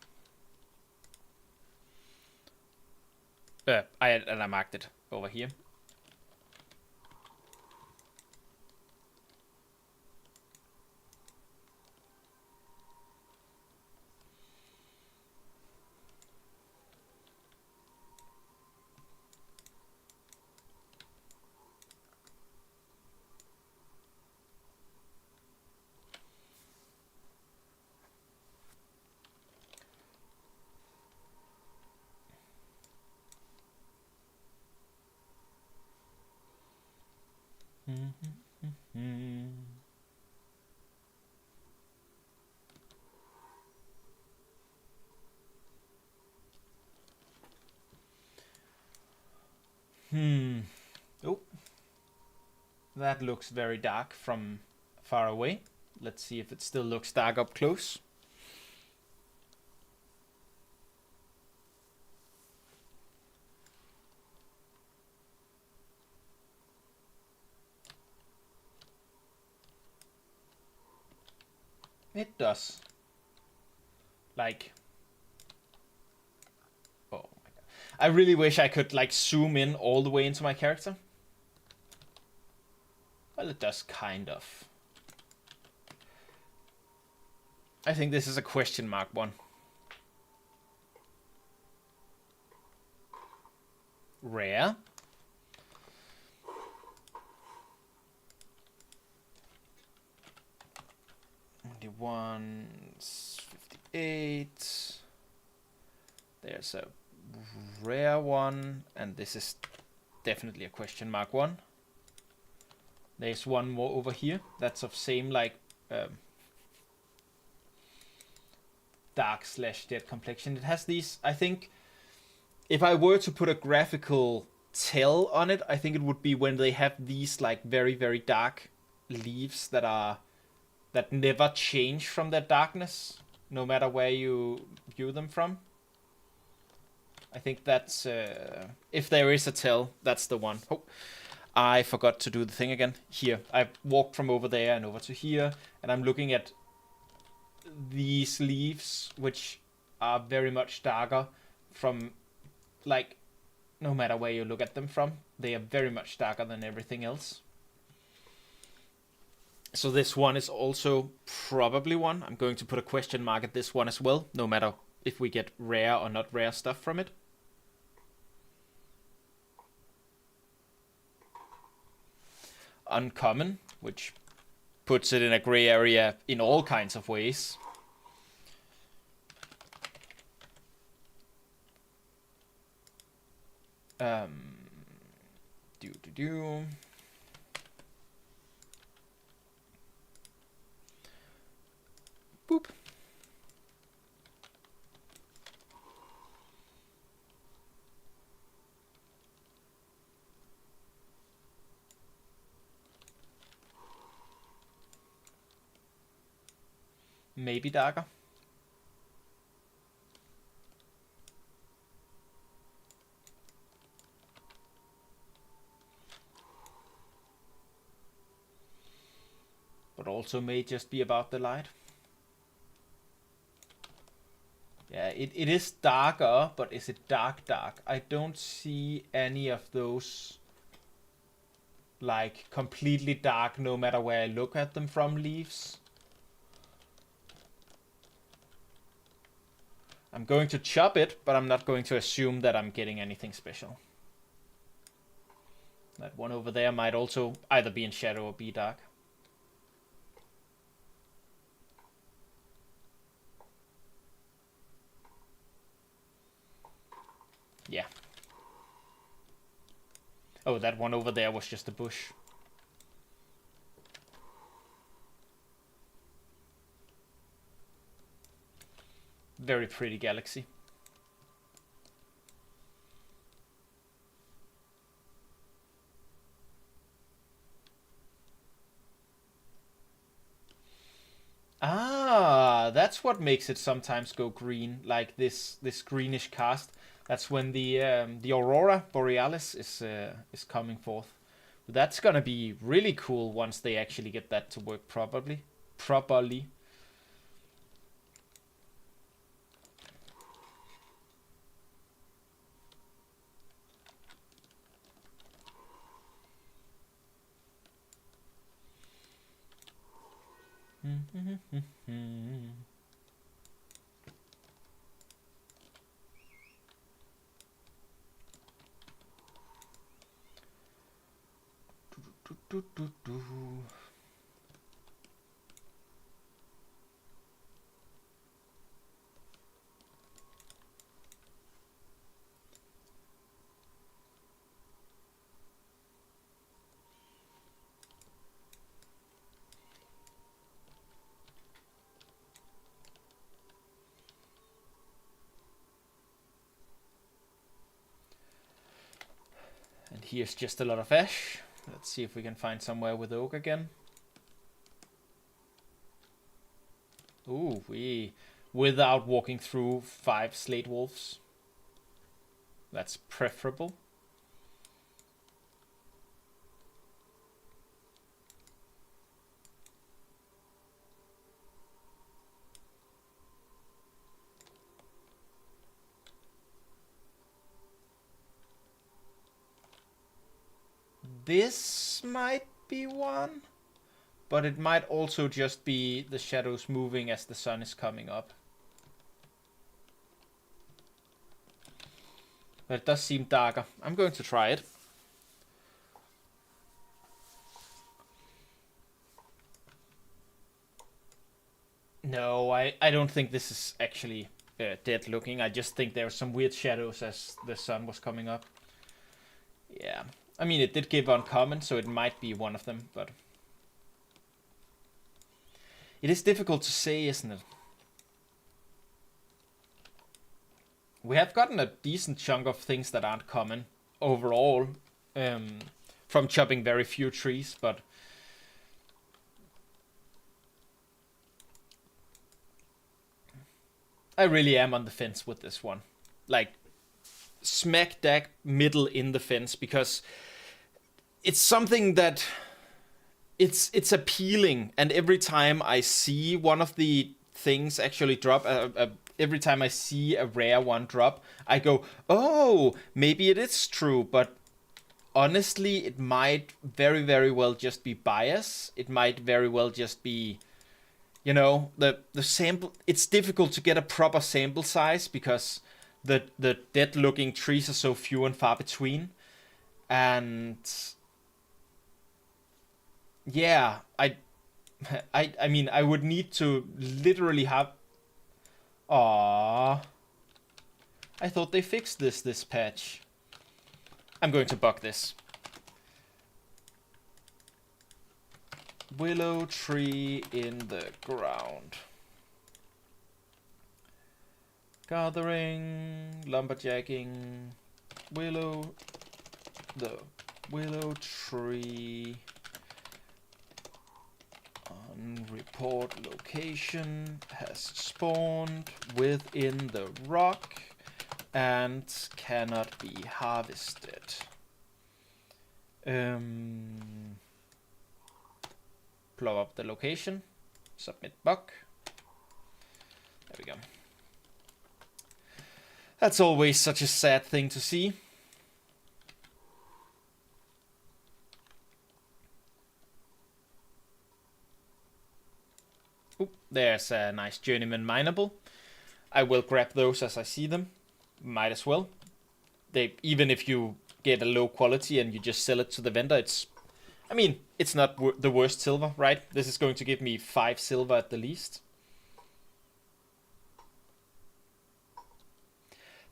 I marked it over here. Oh, that looks very dark from far away. Let's see if it still looks dark up close. It does. Like, oh my god. I really wish I could like zoom in all the way into my character. Well, it does kind of. I think this is a question mark one. Rare. One's 58. There's a rare one, and this is definitely a question mark one. There's one more over here that's of same like dark / dead complexion. It has these, I think, if I were to put a graphical tell on it, I think it would be when they have these like very, very dark leaves that never change from their darkness, no matter where you view them from. I think that's, if there is a tell, that's the one. Oh, I forgot to do the thing again. Here, I walked from over there and over to here, and I'm looking at these leaves, which are very much darker from, like, no matter where you look at them from, they are very much darker than everything else. So this one is also probably one. I'm going to put a question mark at this one as well, no matter if we get rare or not rare stuff from it. Uncommon, which puts it in a gray area in all kinds of ways. Maybe dagger. But also may just be about the light. Yeah, it is darker, but is it dark? I don't see any of those like completely dark no matter where I look at them from leaves. I'm going to chop it, but I'm not going to assume that I'm getting anything special. That one over there might also either be in shadow or be dark. Yeah. Oh, that one over there was just a bush. Very pretty galaxy. Ah, that's what makes it sometimes go green, like this greenish cast. That's when the aurora borealis is coming forth. That's gonna be really cool once they actually get that to work properly. And here's just a lot of ash. Let's see if we can find somewhere with oak again. Ooh, without walking through 5 slate wolves. That's preferable. This might be one, but it might also just be the shadows moving as the sun is coming up. But it does seem darker. I'm going to try it. No, I don't think this is actually dead looking. I just think there are some weird shadows as the sun was coming up. Yeah. I mean, it did give uncommon, so it might be one of them, but it is difficult to say, isn't it? We have gotten a decent chunk of things that aren't common overall from chopping very few trees, but I really am on the fence with this one. Like, smack dab middle in the fence, because it's something that it's appealing, and every time I see one of the things actually drop, every time I see a rare one drop, I go, oh, maybe it is true, but honestly, it might very, very well just be bias. It might very well just be, you know, the sample. It's difficult to get a proper sample size because the dead looking trees are so few and far between, and yeah, I mean, I would need to literally have. Aww. I thought they fixed this patch. I'm going to bug this. Willow tree in the ground. Gathering, lumberjacking, the willow tree unreported. report location has spawned within the rock and cannot be harvested. Blow up the location, submit bug. There we go. That's always such a sad thing to see. Oop, there's a nice journeyman mineable. I will grab those as I see them. Might as well. Even if you get a low quality and you just sell it to the vendor, it's not the worst silver, right? This is going to give me 5 silver at the least.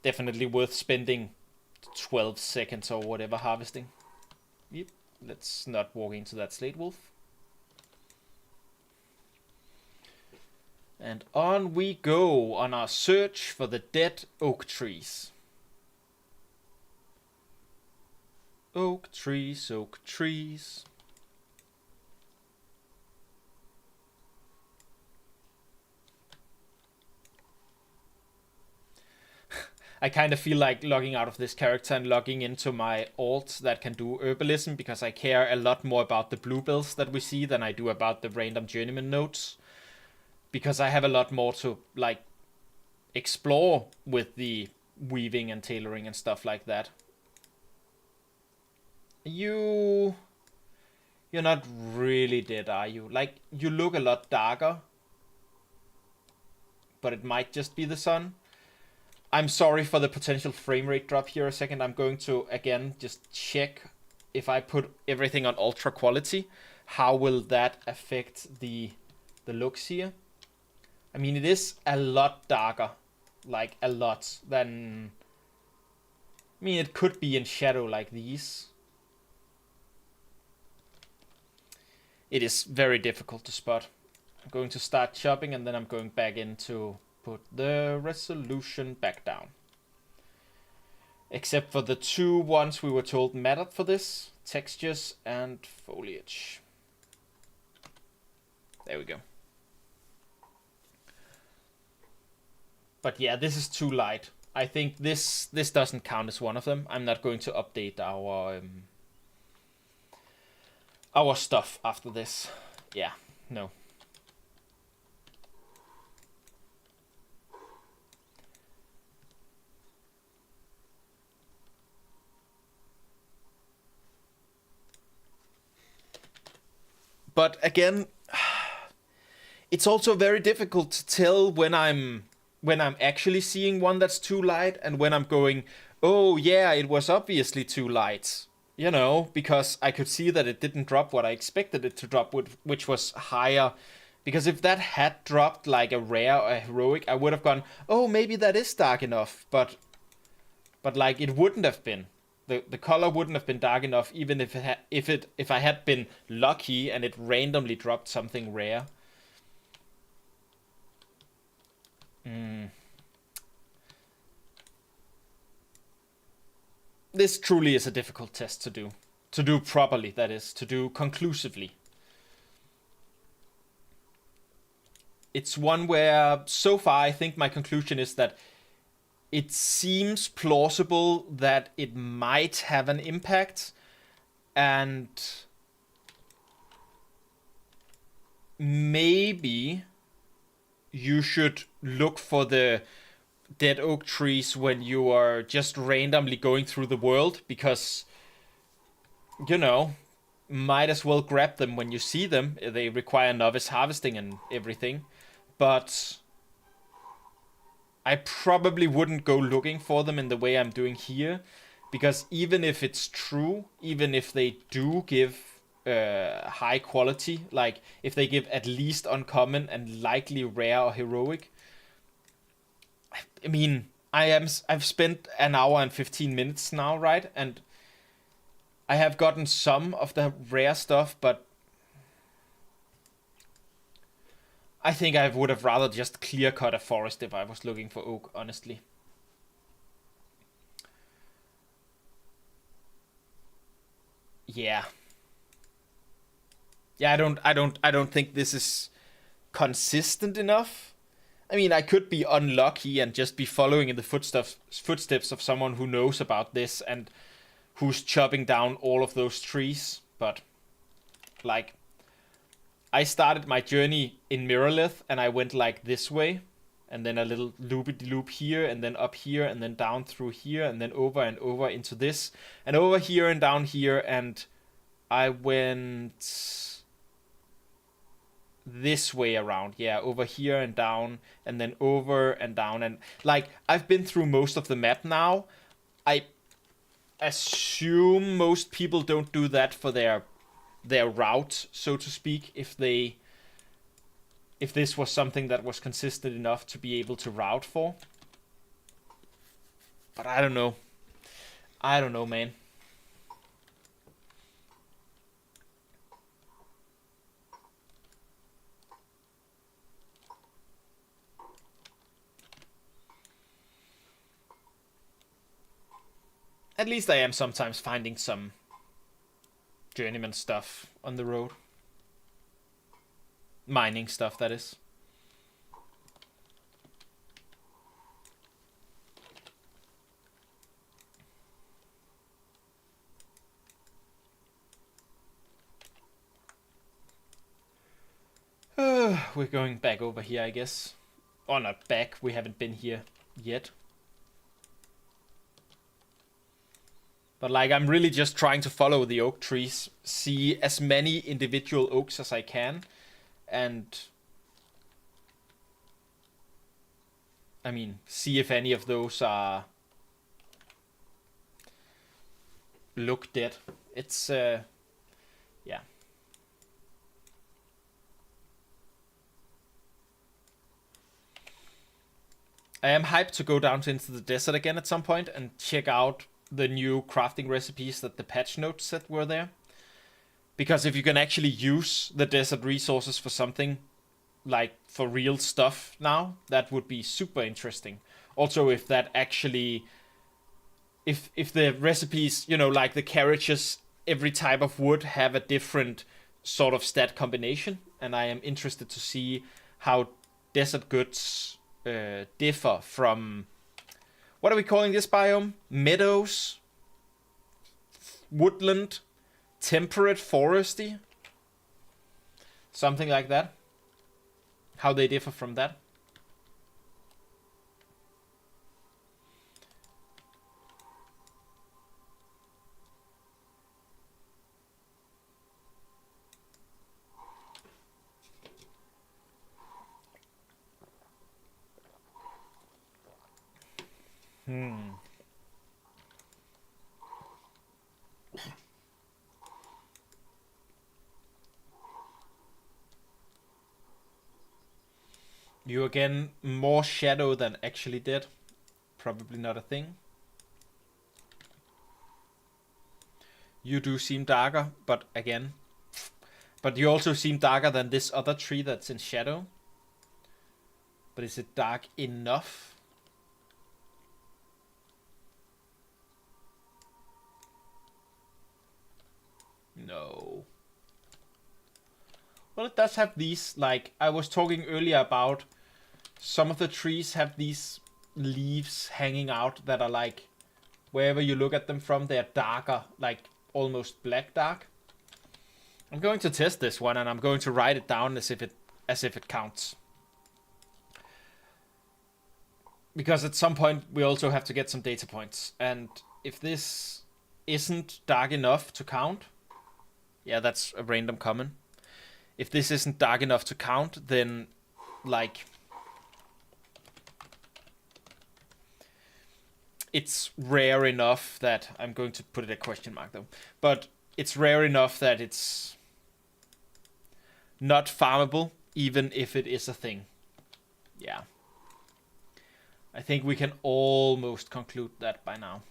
Definitely worth spending 12 seconds or whatever harvesting. Yep, let's not walk into that slate wolf. And on we go on our search for the dead oak trees. Oak trees, oak trees. I kind of feel like logging out of this character and logging into my alt that can do herbalism, because I care a lot more about the bluebells that we see than I do about the random journeyman nodes. Because I have a lot more to like explore with the weaving and tailoring and stuff like that. You're not really dead, are you? Like, you look a lot darker, but it might just be the sun. I'm sorry for the potential frame rate drop here a second. I'm going to again just check if I put everything on ultra quality, how will that affect the looks here? I mean, it is a lot darker, like a lot, than... I mean, it could be in shadow like these. It is very difficult to spot. I'm going to start chopping and then I'm going back in to put the resolution back down. Except for the 2 ones we were told mattered for this, textures and foliage. There we go. But yeah, this is too light. I think this doesn't count as one of them. I'm not going to update our stuff after this. Yeah, no. But again, it's also very difficult to tell when I'm actually seeing one that's too light and when I'm going, oh yeah, it was obviously too light. You know, because I could see that it didn't drop what I expected it to drop, which was higher. Because if that had dropped like a rare or a heroic, I would have gone, oh, maybe that is dark enough. But like, it wouldn't have been. The color wouldn't have been dark enough, even if I had been lucky and it randomly dropped something rare. This truly is a difficult test to do. To do properly, that is. To do conclusively. It's one where, so far, I think my conclusion is that it seems plausible that it might have an impact, and maybe you should look for the dead oak trees when you are just randomly going through the world, because, you know, might as well grab them when you see them. They require novice harvesting and everything, but I probably wouldn't go looking for them in the way I'm doing here, because even if it's true, even if they do give high quality, like if they give at least uncommon and likely rare or heroic, I mean, I've spent an hour and 15 minutes now, right? And I have gotten some of the rare stuff, but I think I would have rather just clear cut a forest if I was looking for oak, honestly. Yeah. Yeah, I don't think this is consistent enough. I mean, I could be unlucky and just be following in the footsteps of someone who knows about this and who's chopping down all of those trees. But, like, I started my journey in Mirrorlith and I went like this way. And then a little loopy-loop here, and then up here, and then down through here, and then over and over into this. And over here and down here, and I went this way around. Yeah, over here and down, and then over and down. And, like, I've been through most of the map now. I assume most people don't do that for their route, so to speak, if this was something that was consistent enough to be able to route for. But I don't know. I don't know, man. At least I am sometimes finding some journeyman stuff on the road. Mining stuff, that is. We're going back over here, I guess. Or not back, we haven't been here yet. But like, I'm really just trying to follow the oak trees, see as many individual oaks as I can. And I mean, see if any of those are look dead. It's yeah. I am hyped to go down into the desert again at some point and check out the new crafting recipes that the patch notes said were there. Because if you can actually use the desert resources for something, like for real stuff now, that would be super interesting. Also, if that actually, if the recipes, you know, like the carriages, every type of wood have a different sort of stat combination, and I am interested to see how desert goods differ from, what are we calling this biome? Meadows, woodland, temperate, foresty, something like that. How they differ from that. You again, more shadow than actually did. Probably not a thing. You do seem darker, but again. But you also seem darker than this other tree that's in shadow. But is it dark enough? No. Well, it does have these, like, I was talking earlier about some of the trees have these leaves hanging out that are like, wherever you look at them from, they're darker, like almost black dark. I'm going to test this one and I'm going to write it down as if it counts. Because at some point we also have to get some data points. And if this isn't dark enough to count, yeah, that's a random comment. If this isn't dark enough to count, then like, it's rare enough that, I'm going to put it a question mark though, but it's rare enough that it's not farmable, even if it is a thing. Yeah. I think we can almost conclude that by now.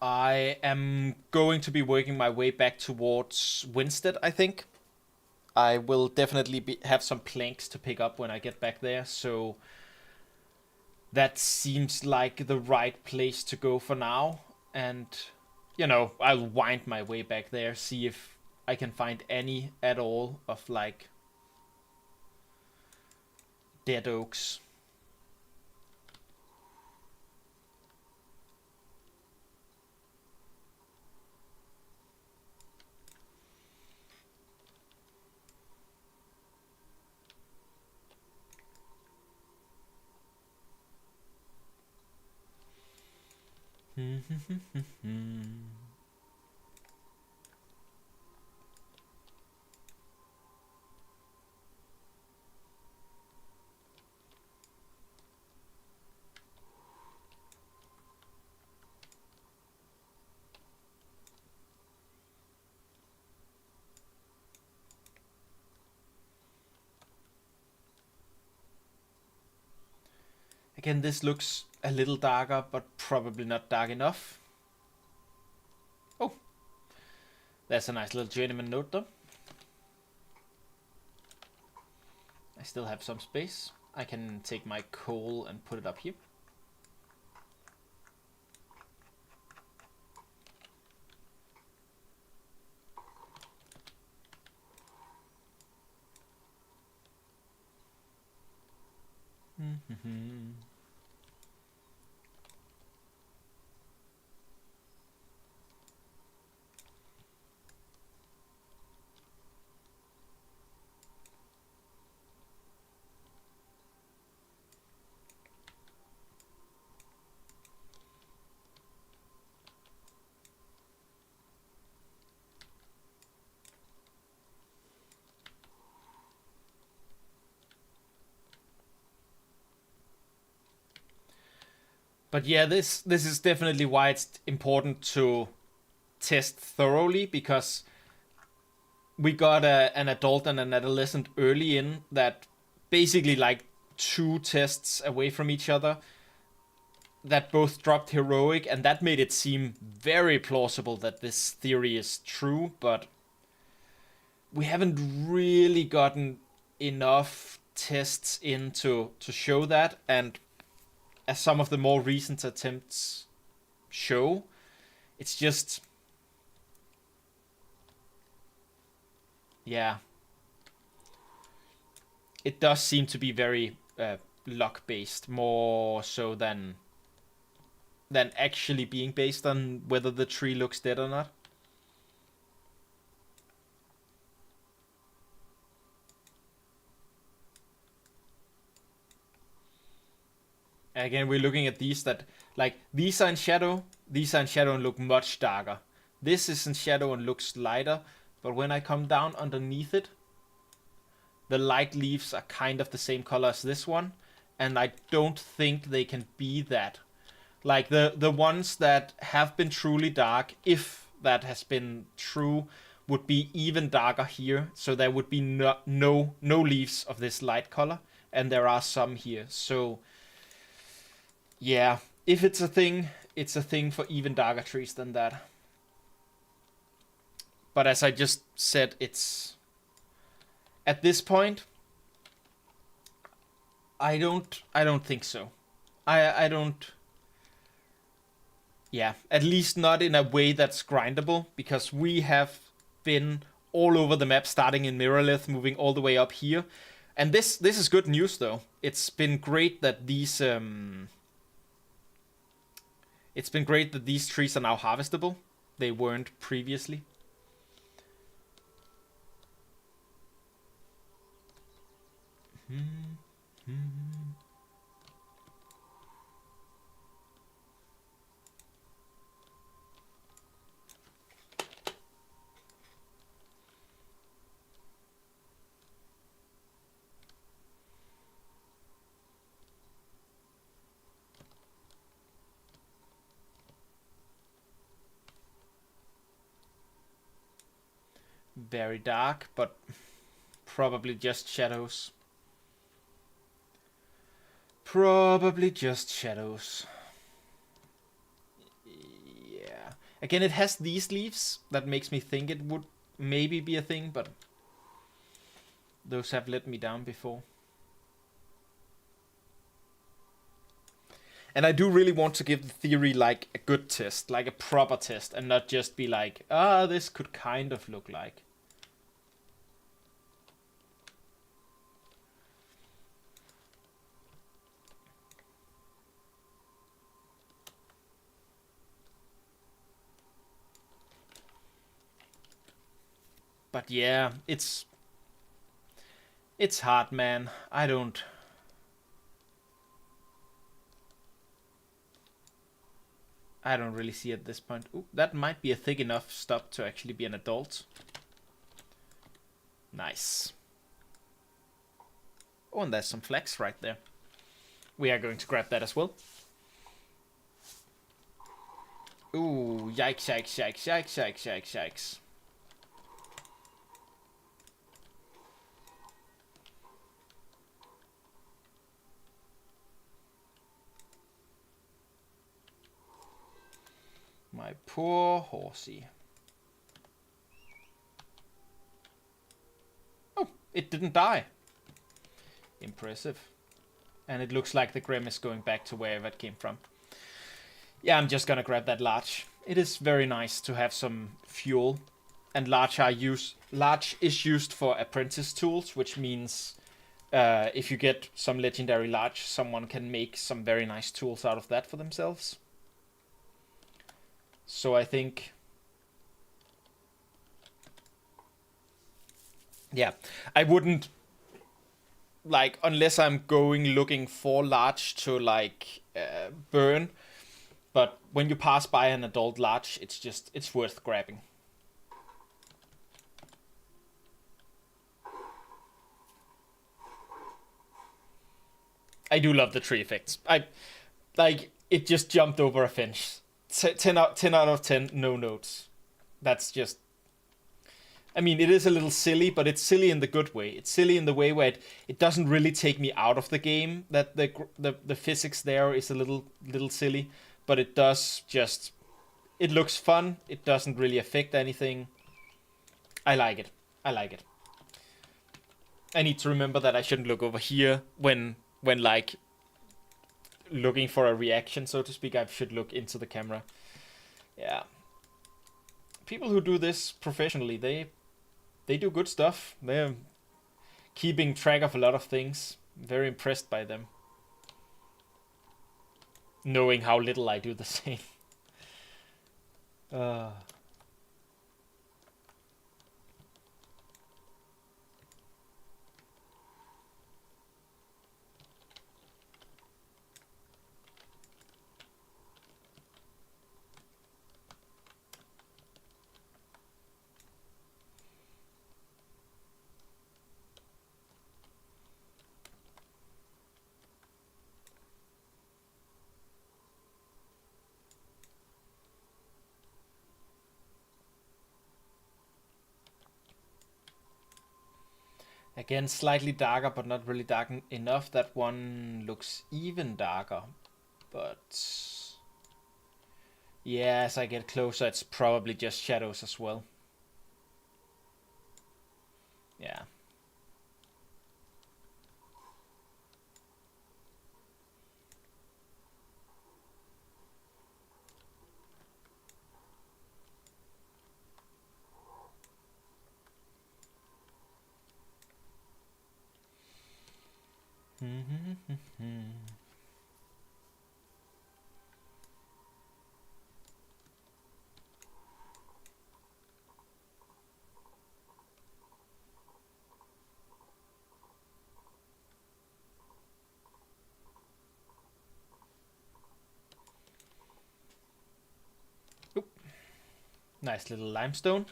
I am going to be working my way back towards Winstead, I think. I will definitely have some planks to pick up when I get back there, so that seems like the right place to go for now. And you know, I'll wind my way back there, see if I can find any at all of like dead oaks. Again, this looks a little darker, but probably not dark enough. Oh, that's a nice little journeyman note though. I still have some space. I can take my coal and put it up here. But yeah, this is definitely why it's important to test thoroughly, because we got an adult and an adolescent early in that basically like 2 tests away from each other that both dropped heroic, and that made it seem very plausible that this theory is true, but we haven't really gotten enough tests in to show that, and as some of the more recent attempts show, it's just, yeah, it does seem to be very luck based, more so than actually being based on whether the tree looks dead or not. Again, we're looking at these that, like, these are in shadow and look much darker. This is in shadow and looks lighter, but when I come down underneath it, the light leaves are kind of the same color as this one, and I don't think they can be that. Like, the ones that have been truly dark, if that has been true, would be even darker here, so there would be no leaves of this light color, and there are some here, so yeah, if it's a thing for even darker trees than that. But as I just said, it's, at this point, I don't think so. I don't, yeah, at least not in a way that's grindable, because we have been all over the map, starting in Mirrorlith, moving all the way up here. And this is good news though. It's been great that these trees are now harvestable. They weren't previously. Very dark, but probably just shadows. Probably just shadows. Yeah. Again, it has these leaves that makes me think it would maybe be a thing, but those have let me down before. And I do really want to give the theory like a good test, like a proper test, and not just be like, this could kind of look like. But yeah, it's hard, man. I don't really see at this point. Ooh, that might be a thick enough stub to actually be an adult. Nice. Oh, and there's some flex right there. We are going to grab that as well. Ooh, yikes, yikes, yikes, yikes, yikes, yikes, yikes. My poor horsey. Oh, it didn't die. Impressive. And it looks like the Grim is going back to wherever it came from. Yeah, I'm just gonna grab that large. It is very nice to have some fuel. And large is used for apprentice tools, which means if you get some legendary large, someone can make some very nice tools out of that for themselves. So I think, yeah, I wouldn't, like, unless I'm going looking for large to like burn. But when you pass by an adult large, it's worth grabbing. I do love the tree effects. It just jumped over a fence. 10 out of 10, no notes. That's just, I mean, it is a little silly, but it's silly in the good way. It's silly in the way where it doesn't really take me out of the game. That the physics there is a little silly, but it does just, it looks fun. It doesn't really affect anything. I like it. I like it. I need to remember that I shouldn't look over here when like looking for a reaction, so to speak. I should look into the camera. Yeah. People who do this professionally, they do good stuff. They're keeping track of a lot of things. Very impressed by them. Knowing how little I do the same. Again, slightly darker, but not really dark enough. That one looks even darker. But yeah, as I get closer, it's probably just shadows as well. Yeah. Oop. Nice little limestone.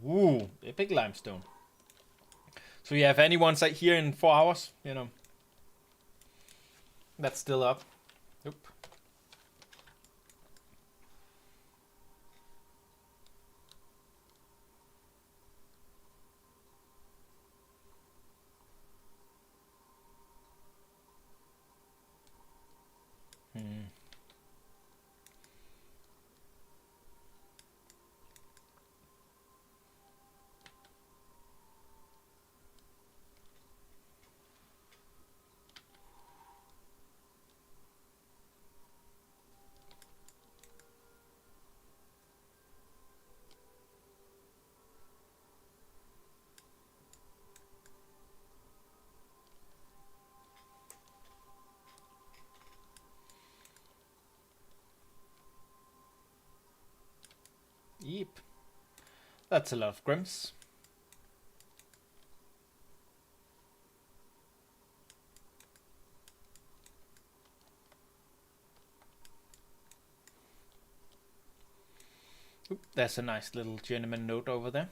Ooh, epic limestone. So yeah, if anyone's here in 4 hours, you know, that's still up. Oop. keep. That's a lot of Grims. Oop, there's a nice little journeyman note over there.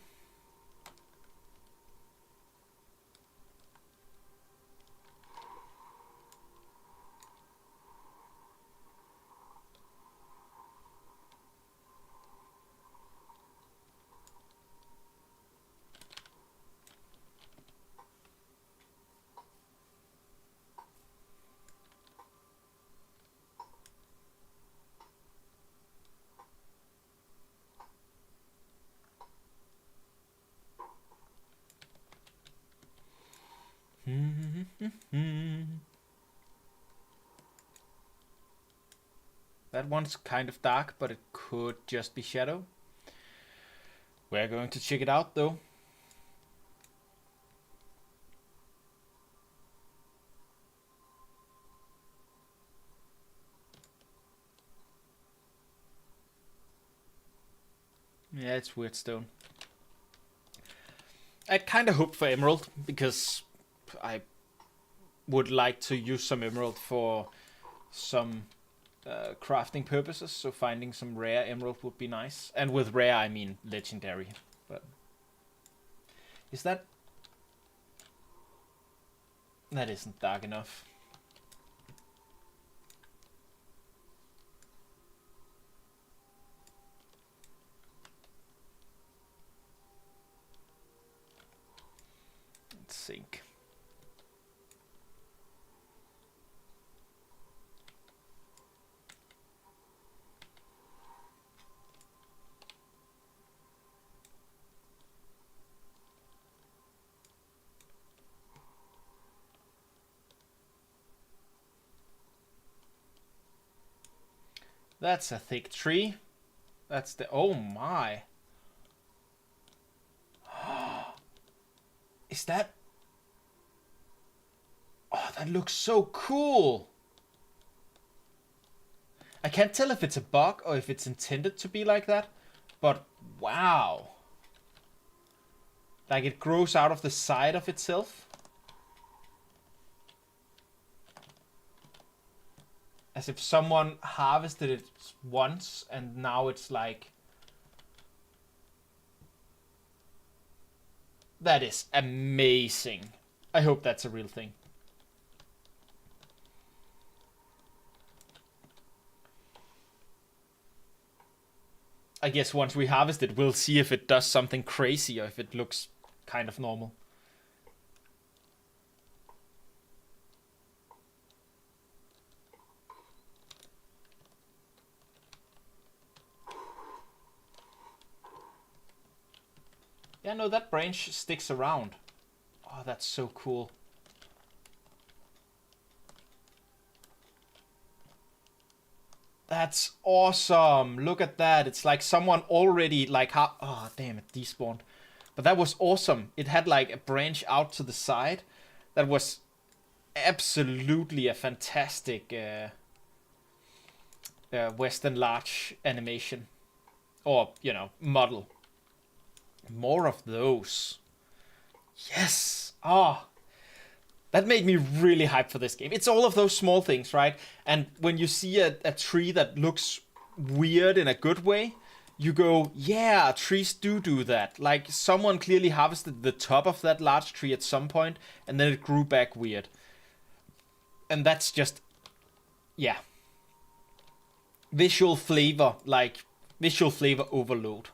That one's kind of dark, but it could just be shadow. We're going to check it out though. Yeah, it's weird stone. I kind of hope for emerald, because I would like to use some emerald for some crafting purposes, so finding some rare emerald would be nice. And with rare, I mean legendary. But is that... That isn't dark enough. Let's sink. That's a thick tree. That's the... Oh my. Is that... Oh, that looks so cool. I can't tell if it's a bug or if it's intended to be like that. But wow. Like it grows out of the side of itself. As if someone harvested it once and now it's like... That is amazing. I hope that's a real thing. I guess once we harvest it, we'll see if it does something crazy or if it looks kind of normal. Yeah, no, that branch sticks around. Oh, that's so cool. That's awesome. Look at that. It's like someone already like... Oh, damn, it despawned. But that was awesome. It had like a branch out to the side. That was absolutely a fantastic Western large animation. Or, you know, model. More of those. Yes. Ah. That made me really hyped for this game. It's all of those small things, right? And when you see a tree that looks weird in a good way, you go, yeah, trees do that. Like, someone clearly harvested the top of that large tree at some point, and then it grew back weird. And that's just, yeah. Visual flavor, like, visual flavor overload.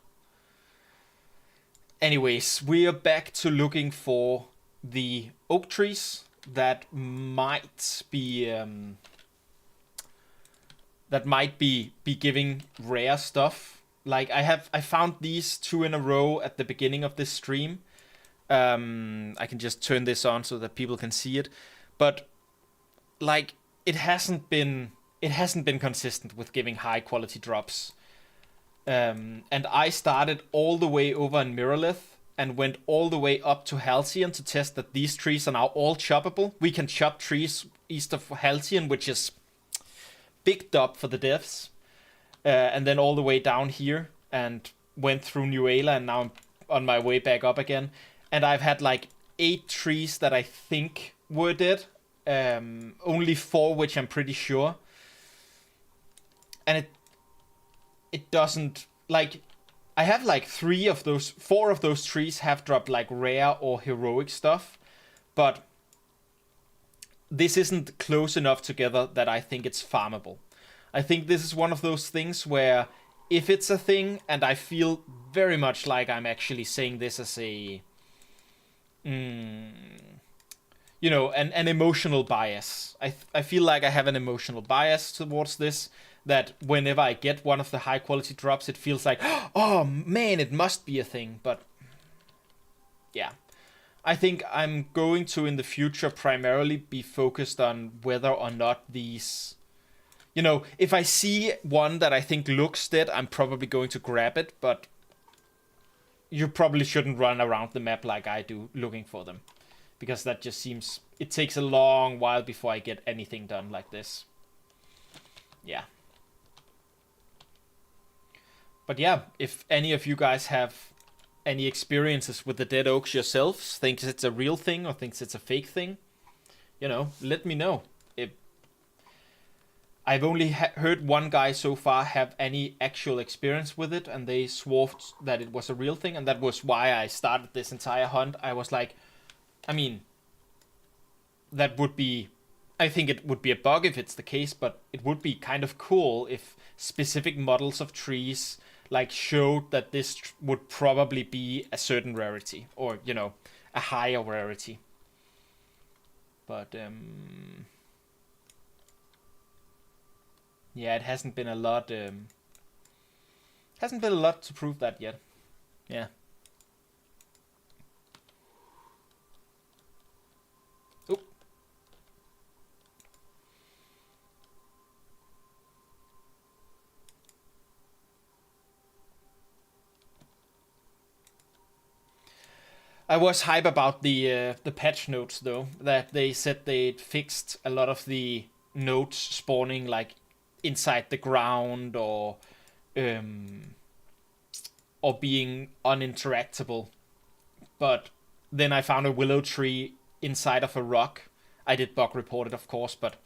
Anyways, we are back to looking for the oak trees that might be giving rare stuff. Like I found these 2 in a row at the beginning of this stream. I can just turn this on so that people can see it, but like it hasn't been consistent with giving high quality drops. And I started all the way over in Mirrorlith and went all the way up to Halcyon to test that these trees are now all choppable. We can chop trees east of Halcyon, which is big dub for the devs. And then all the way down here. And went through New Ayla, and now I'm on my way back up again. And I've had like 8 trees that I think were dead. Only 4 which I'm pretty sure. And it doesn't, like, I have like 4 of those trees have dropped like rare or heroic stuff, but this isn't close enough together that I think it's farmable. I think this is one of those things where if it's a thing, and I feel very much like I'm actually saying this as a, you know, an emotional bias. I feel like I have an emotional bias towards this, that whenever I get one of the high quality drops, it feels like, oh man, it must be a thing. But yeah, I think I'm going to in the future primarily be focused on whether or not these, you know, if I see one that I think looks dead, I'm probably going to grab it, but you probably shouldn't run around the map like I do looking for them, because that just seems, it takes a long while before I get anything done like this. Yeah. But yeah, if any of you guys have any experiences with the dead oaks yourselves, thinks it's a real thing or thinks it's a fake thing, you know, let me know. I've only heard one guy so far have any actual experience with it, and they swore that it was a real thing, and that was why I started this entire hunt. I was like, I mean, that would be, I think it would be a bug if it's the case, but it would be kind of cool if specific models of trees like showed that this would probably be a certain rarity, or, you know, a higher rarity. But yeah, it hasn't been a lot. Hasn't been a lot to prove that yet. Yeah. Oop. I was hype about the patch nodes though. That they said they'd fixed a lot of the nodes spawning like inside the ground, or being uninteractable. But then I found a willow tree inside of a rock. I did bug report it, of course, but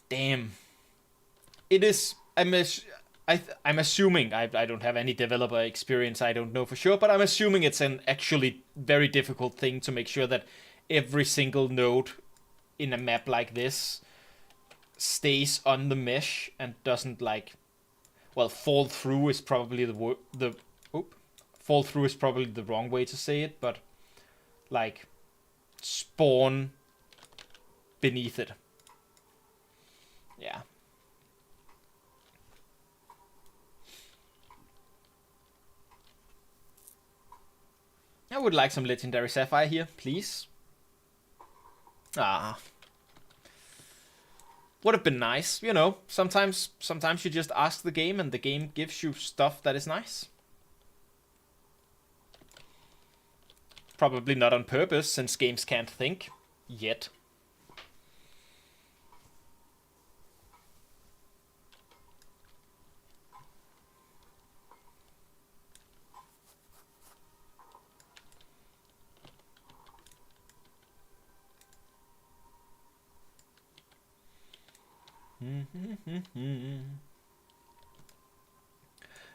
damn, it is. I'm assuming, I don't have any developer experience. I don't know for sure, but I'm assuming it's an actually very difficult thing to make sure that every single node in a map like this stays on the mesh and doesn't, like, well, fall through is probably fall through is probably the wrong way to say it, but like spawn beneath it. Yeah. I would like some legendary sapphire here, please. Ah. Would have been nice, you know. Sometimes you just ask the game and the game gives you stuff that is nice. Probably not on purpose, since games can't think. Yet.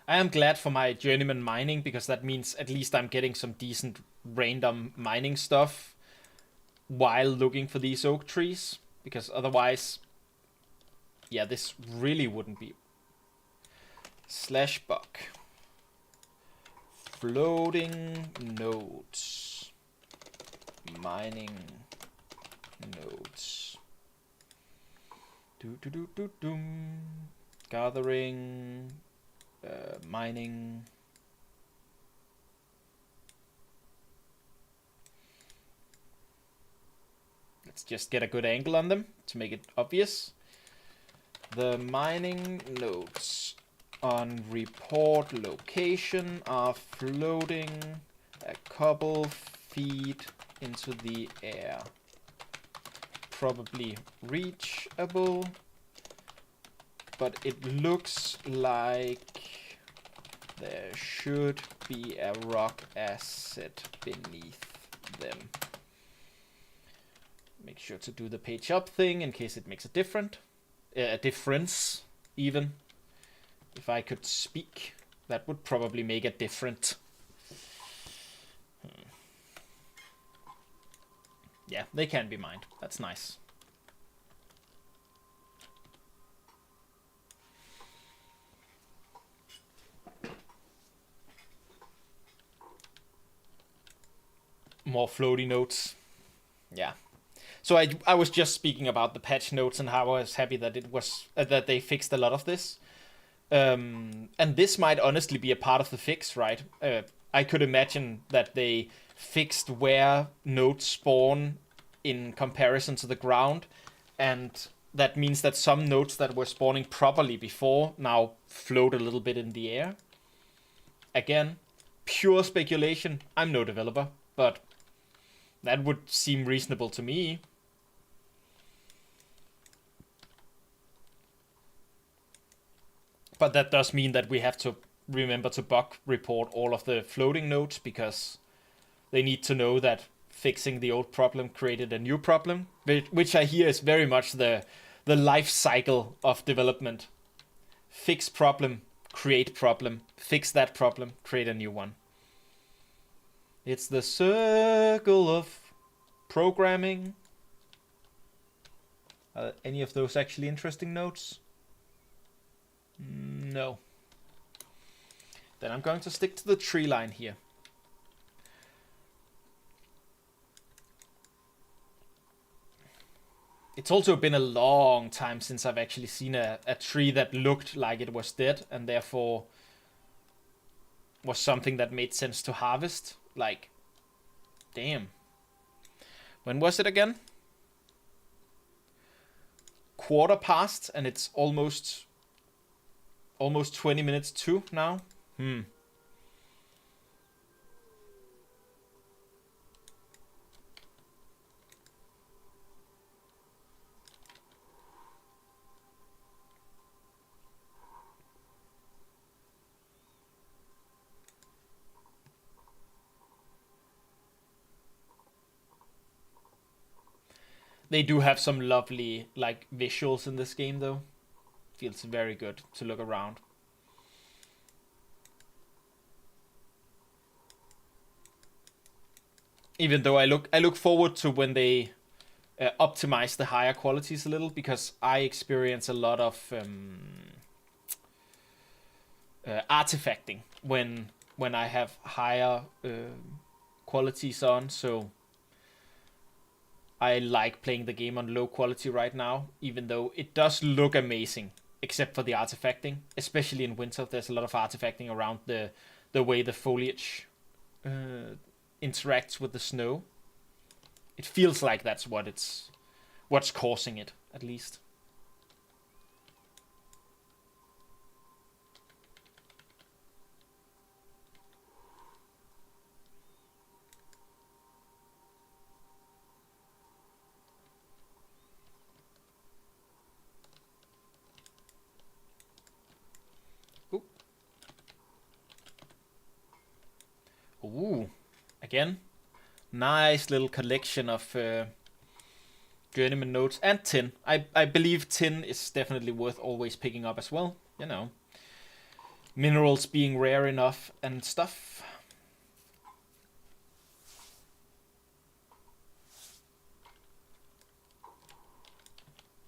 I am glad for my journeyman mining, because that means at least I'm getting some decent random mining stuff while looking for these oak trees, because otherwise, yeah, this really wouldn't be. /buck. Floating nodes. Mining nodes. Gathering. Mining. Let's just get a good angle on them to make it obvious. The mining nodes on report location are floating a couple feet into the air. Probably reachable, but it looks like there should be a rock asset beneath them. Make sure to do the page up thing in case it makes a difference even. If I could speak, that would probably make a difference. Yeah, they can be mined. That's nice. More floaty notes. Yeah. So I was just speaking about the patch notes and how I was happy that it was that they fixed a lot of this. And this might honestly be a part of the fix, right? I could imagine that they fixed where nodes spawn in comparison to the ground, and that means that some nodes that were spawning properly before now float a little bit in the air. Again, pure speculation. I'm no developer, but that would seem reasonable to me. But that does mean that we have to remember to bug report all of the floating nodes, because they need to know that fixing the old problem created a new problem, which I hear is very much the life cycle of development. Fix problem, create problem, fix that problem, create a new one. It's the circle of programming. Are any of those actually interesting notes? No. Then I'm going to stick to the tree line here. It's also been a long time since I've actually seen a tree that looked like it was dead and therefore was something that made sense to harvest. Like, damn. When was it again? Quarter past, and it's almost 20 minutes to now. They do have some lovely like visuals in this game though. Feels very good to look around. Even though I look forward to when they optimize the higher qualities a little, because I experience a lot of artifacting when I have higher qualities on, so I like playing the game on low quality right now, even though it does look amazing, except for the artifacting. Especially in winter, there's a lot of artifacting around the way the foliage interacts with the snow. It feels like that's what's causing it, at least. Ooh, again, nice little collection of journeyman notes and tin. I believe tin is definitely worth always picking up as well. You know, minerals being rare enough and stuff.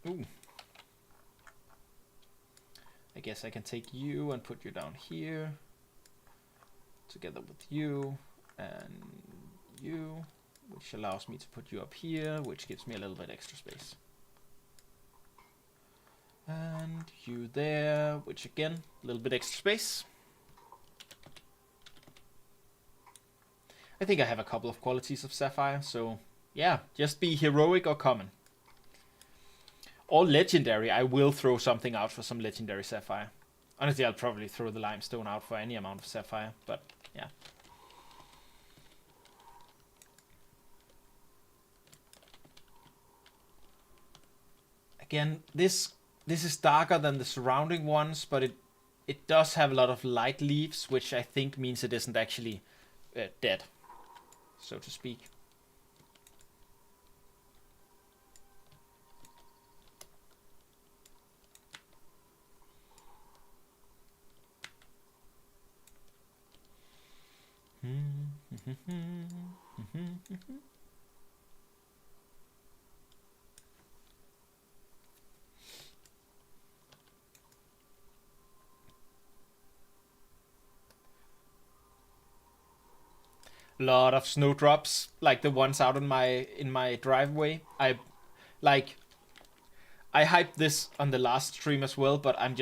Ooh. I guess I can take you and put you down here, together with you and you, which allows me to put you up here, which gives me a little bit extra space. And you there, which again, a little bit extra space. I think I have a couple of qualities of sapphire, so yeah, just be heroic or common. Or legendary. I will throw something out for some legendary sapphire. Honestly, I'll probably throw the limestone out for any amount of sapphire, but yeah. Again, this is darker than the surrounding ones, but it does have a lot of light leaves, which I think means it isn't actually dead, so to speak. Lot of snowdrops, like the ones out in my driveway. I hyped this on the last stream as well, but I'm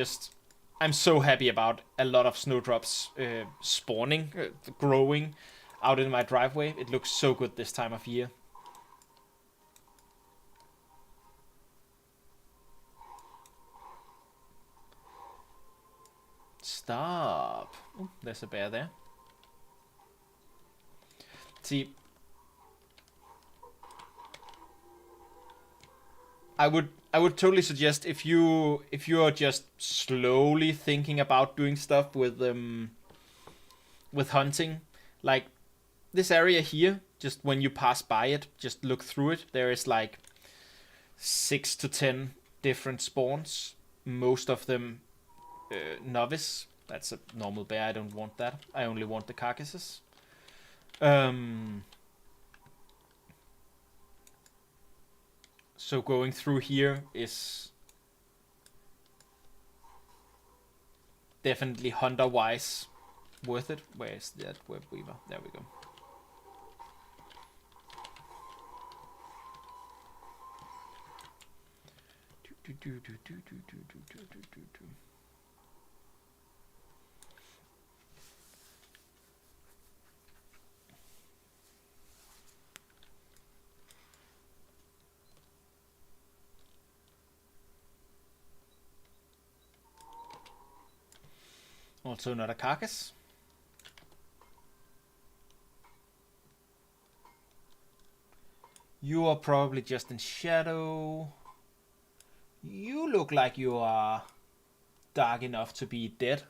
so happy about a lot of snowdrops spawning, growing out in my driveway. It looks so good this time of year. Stop. Ooh, there's a bear there. See, I would totally suggest if you are just slowly thinking about doing stuff with hunting, like this area here, just when you pass by it, just look through it. There is like 6 to 10 different spawns, most of them novice. That's a normal bear. I don't want that. I only want the carcasses. So going through here is definitely hunter-wise worth it. Where is that web weaver? There we go. Also not a carcass. You are probably just in shadow. You look like you are dark enough to be dead.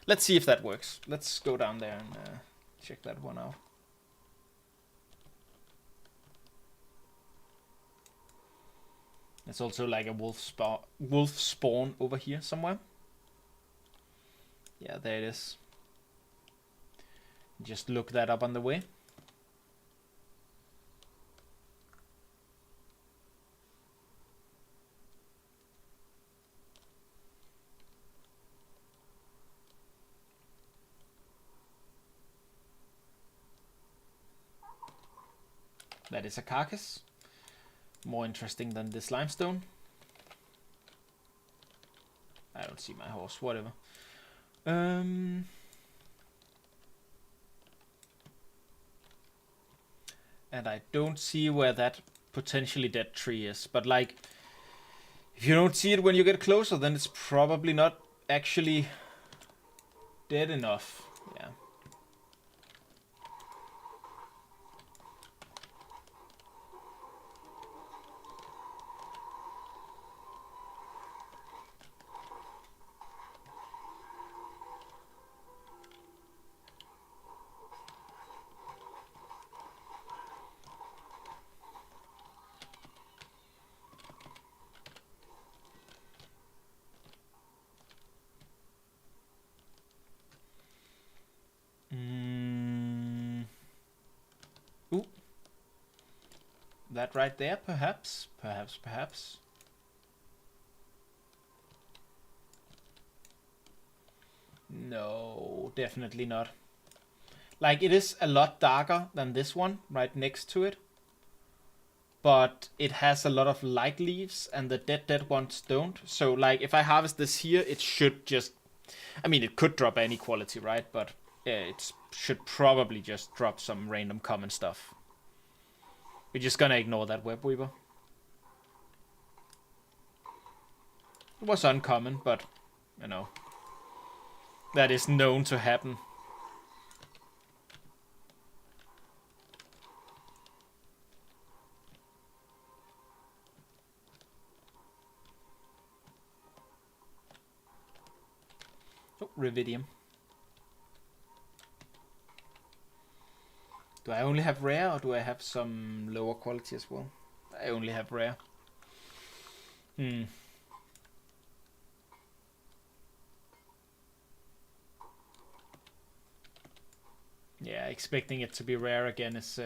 Let's see if that works. Let's go down there and check that one out. There's also like a wolf spawn over here somewhere. Yeah, there it is. Just look that up on the way. That is a carcass. More interesting than this limestone. I don't see my horse, whatever. And I don't see where that potentially dead tree is. But like, if you don't see it when you get closer, then it's probably not actually dead enough. Yeah. Ooh. That right there, perhaps. No, definitely not. Like, it is a lot darker than this one right next to it. But it has a lot of light leaves and the dead ones don't. So, like, if I harvest this here, it should just... I mean, it could drop any quality, right? But it should probably just drop some random common stuff. We're just gonna ignore that web weaver. It was uncommon, but, you know, that is known to happen. Oh, Revidium. Do I only have rare, or do I have some lower quality as well? I only have rare. Yeah, expecting it to be rare again is...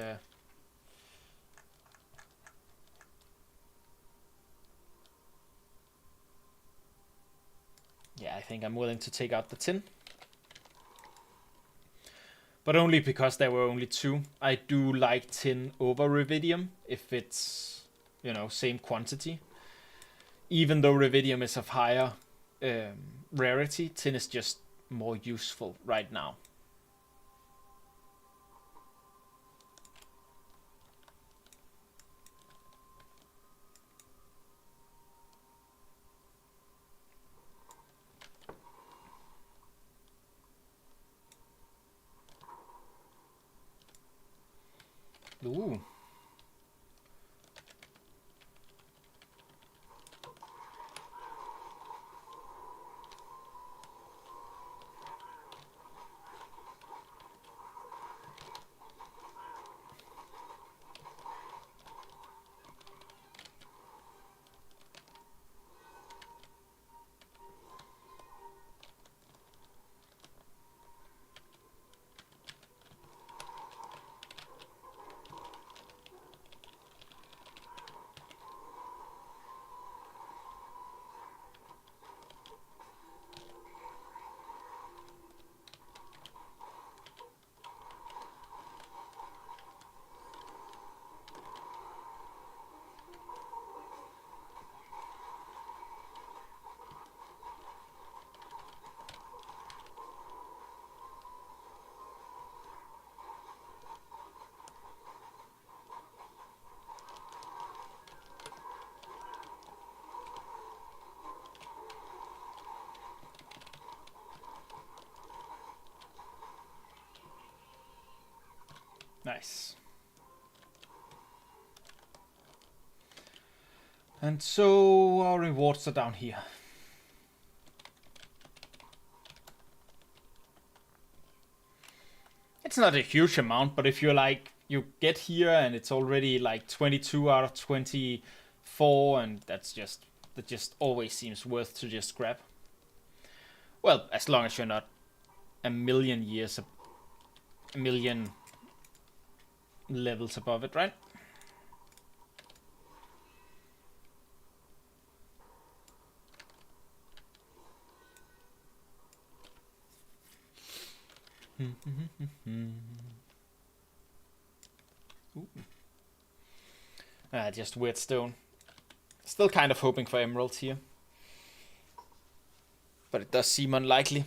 Yeah, I think I'm willing to take out the tin. But only because there were only 2. I do like tin over Revidium if it's, you know, same quantity. Even though Revidium is of higher rarity, tin is just more useful right now. Ooh. Nice. And so our rewards are down here. It's not a huge amount, but if you're like, you get here and it's already like 22 out of 24, and that just always seems worth to just grab. Well, as long as you're not a million levels above it, right? Just weird stone. Still kind of hoping for emeralds here, but it does seem unlikely.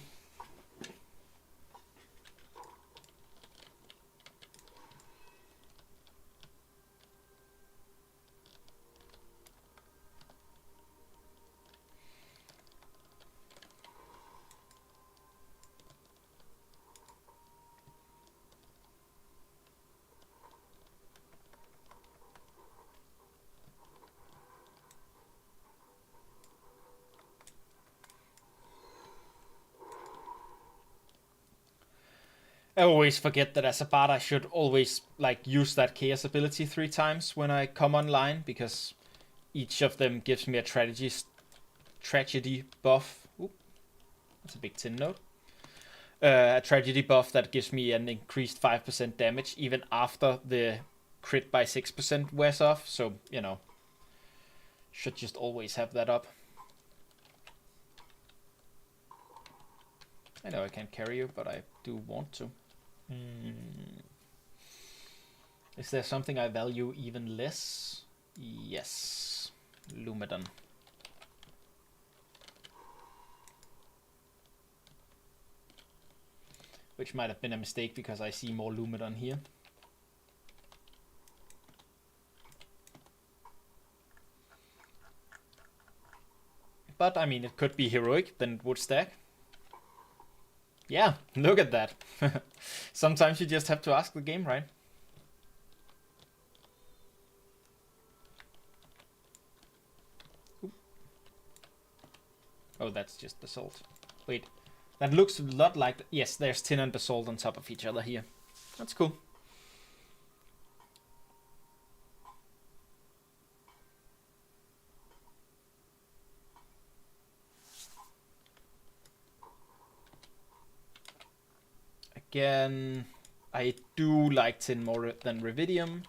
I always forget that as a bard I should always like use that chaos ability 3 times when I come online, because each of them gives me a tragedy buff. Ooh, that's a big tin node. A tragedy buff that gives me an increased 5% damage even after the crit by 6% wears off. So, you know, should just always have that up. I know I can't carry you, but I do want to. Is there something I value even less? Yes. Lumedon. Which might have been a mistake because I see more Lumedon here. But I mean, it could be heroic, then it would stack. Yeah, look at that. Sometimes you just have to ask the game, right? Oop. Oh, that's just the salt. Wait, That looks a lot like... Yes, there's tin and basalt on top of each other here. That's cool. Again, I do like tin more than rubidium.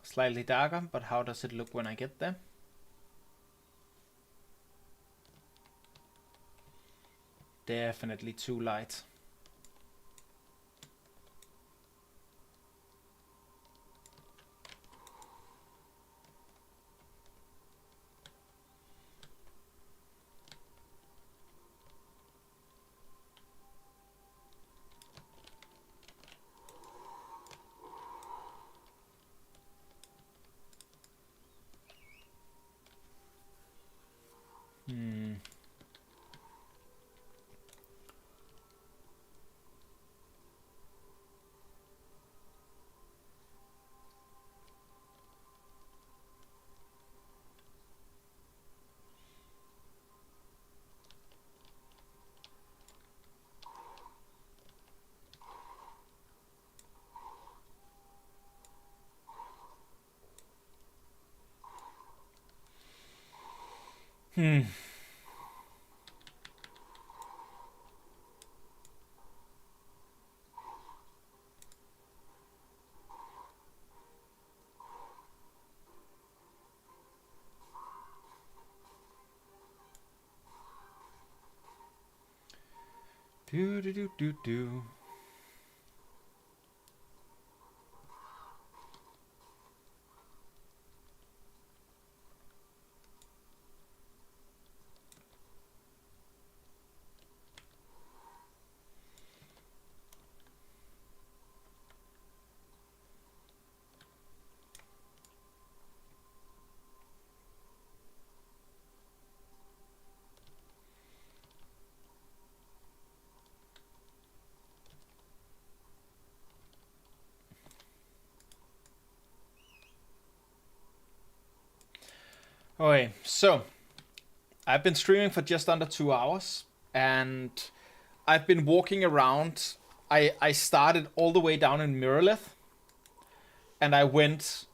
Slightly darker, but how does it look when I get there? Definitely too light. Do do do do do. Okay, so I've been streaming for just under 2 hours, and I've been walking around. I started all the way down in Mirrorlith, and I went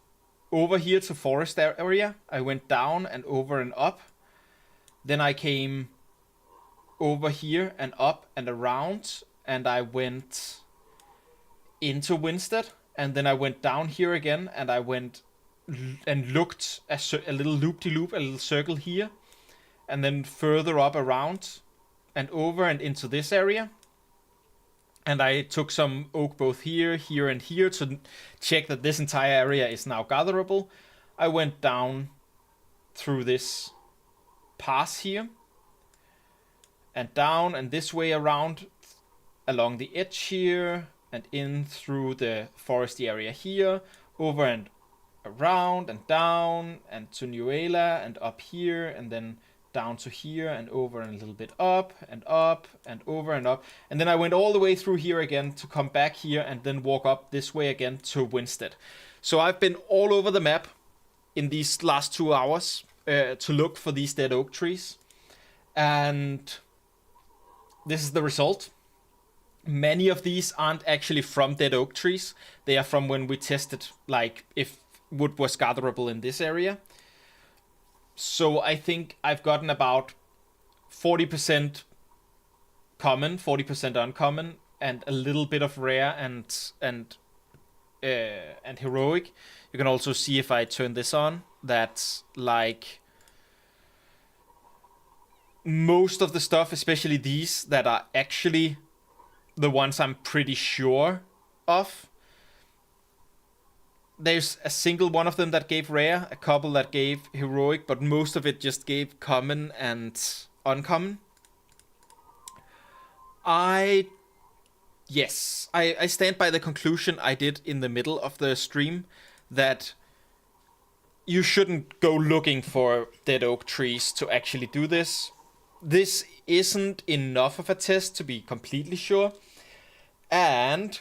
over here to forest area. I went down and over and up. Then I came over here and up and around, and I went into Winstead, and then I went down here again, and I went and looked a little loop-de-loop, a little circle here, and then further up around and over and into this area. And I took some oak both here, here, and here to check that this entire area is now gatherable. I went down through this pass here, and down and this way around along the edge here, and in through the foresty area here, over and around and down and to Nuela and up here, and then down to here and over and a little bit up and over and up. And then I went all the way through here again to come back here and then walk up this way again to Winstead. So I've been all over the map in these last 2 hours to look for these dead oak trees. And this is the result. Many of these aren't actually from dead oak trees. They are from when we tested, like, if wood was gatherable in this area. So I think I've gotten about 40% common, 40% uncommon, and a little bit of rare and heroic. You can also see if I turn this on that like most of the stuff, especially these that are actually the ones I'm pretty sure of. There's a single one of them that gave rare, a couple that gave heroic, but most of it just gave common and uncommon. I stand by the conclusion I did in the middle of the stream that you shouldn't go looking for dead oak trees to actually do this. This isn't enough of a test to be completely sure. And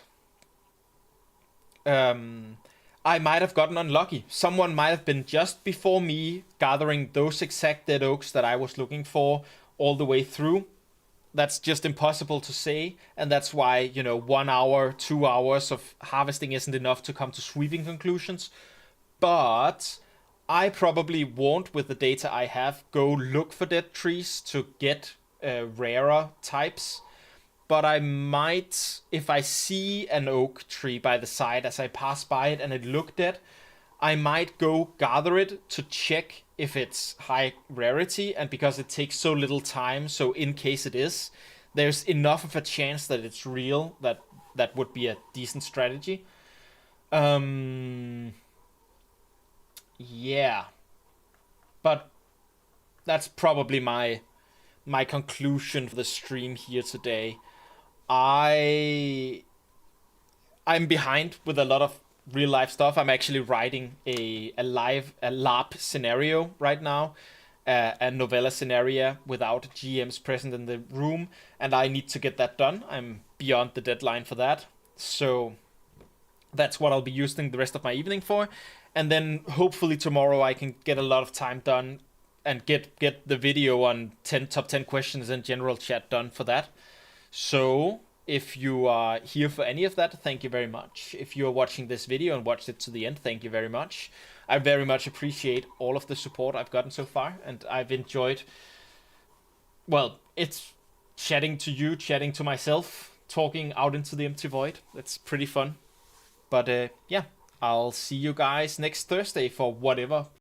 I might have gotten unlucky. Someone might have been just before me gathering those exact dead oaks that I was looking for all the way through. That's just impossible to say, and that's why, 1 hour, 2 hours of harvesting isn't enough to come to sweeping conclusions. But I probably won't, with the data I have, go look for dead trees to get rarer types. But I might, if I see an oak tree by the side as I pass by it and it looked dead, I might go gather it to check if it's high rarity, and because it takes so little time, so in case it is, there's enough of a chance that it's real that would be a decent strategy. Yeah. But that's probably my conclusion for the stream here today. I'm behind with a lot of real life stuff. I'm actually writing a LARP scenario right now, a novella scenario without GMs present in the room, and I need to get that done. I'm beyond the deadline for that, so that's what I'll be using the rest of my evening for. And then hopefully tomorrow I can get a lot of time done and get the video on top 10 questions and general chat done for that. So if you are here for any of that, thank you very much. If you are watching this video and watched it to the end, thank you very much. I very much appreciate all of the support I've gotten so far, and I've enjoyed, well, it's chatting to you, chatting to myself, talking out into the empty void. That's pretty fun. But yeah, I'll see you guys next Thursday for whatever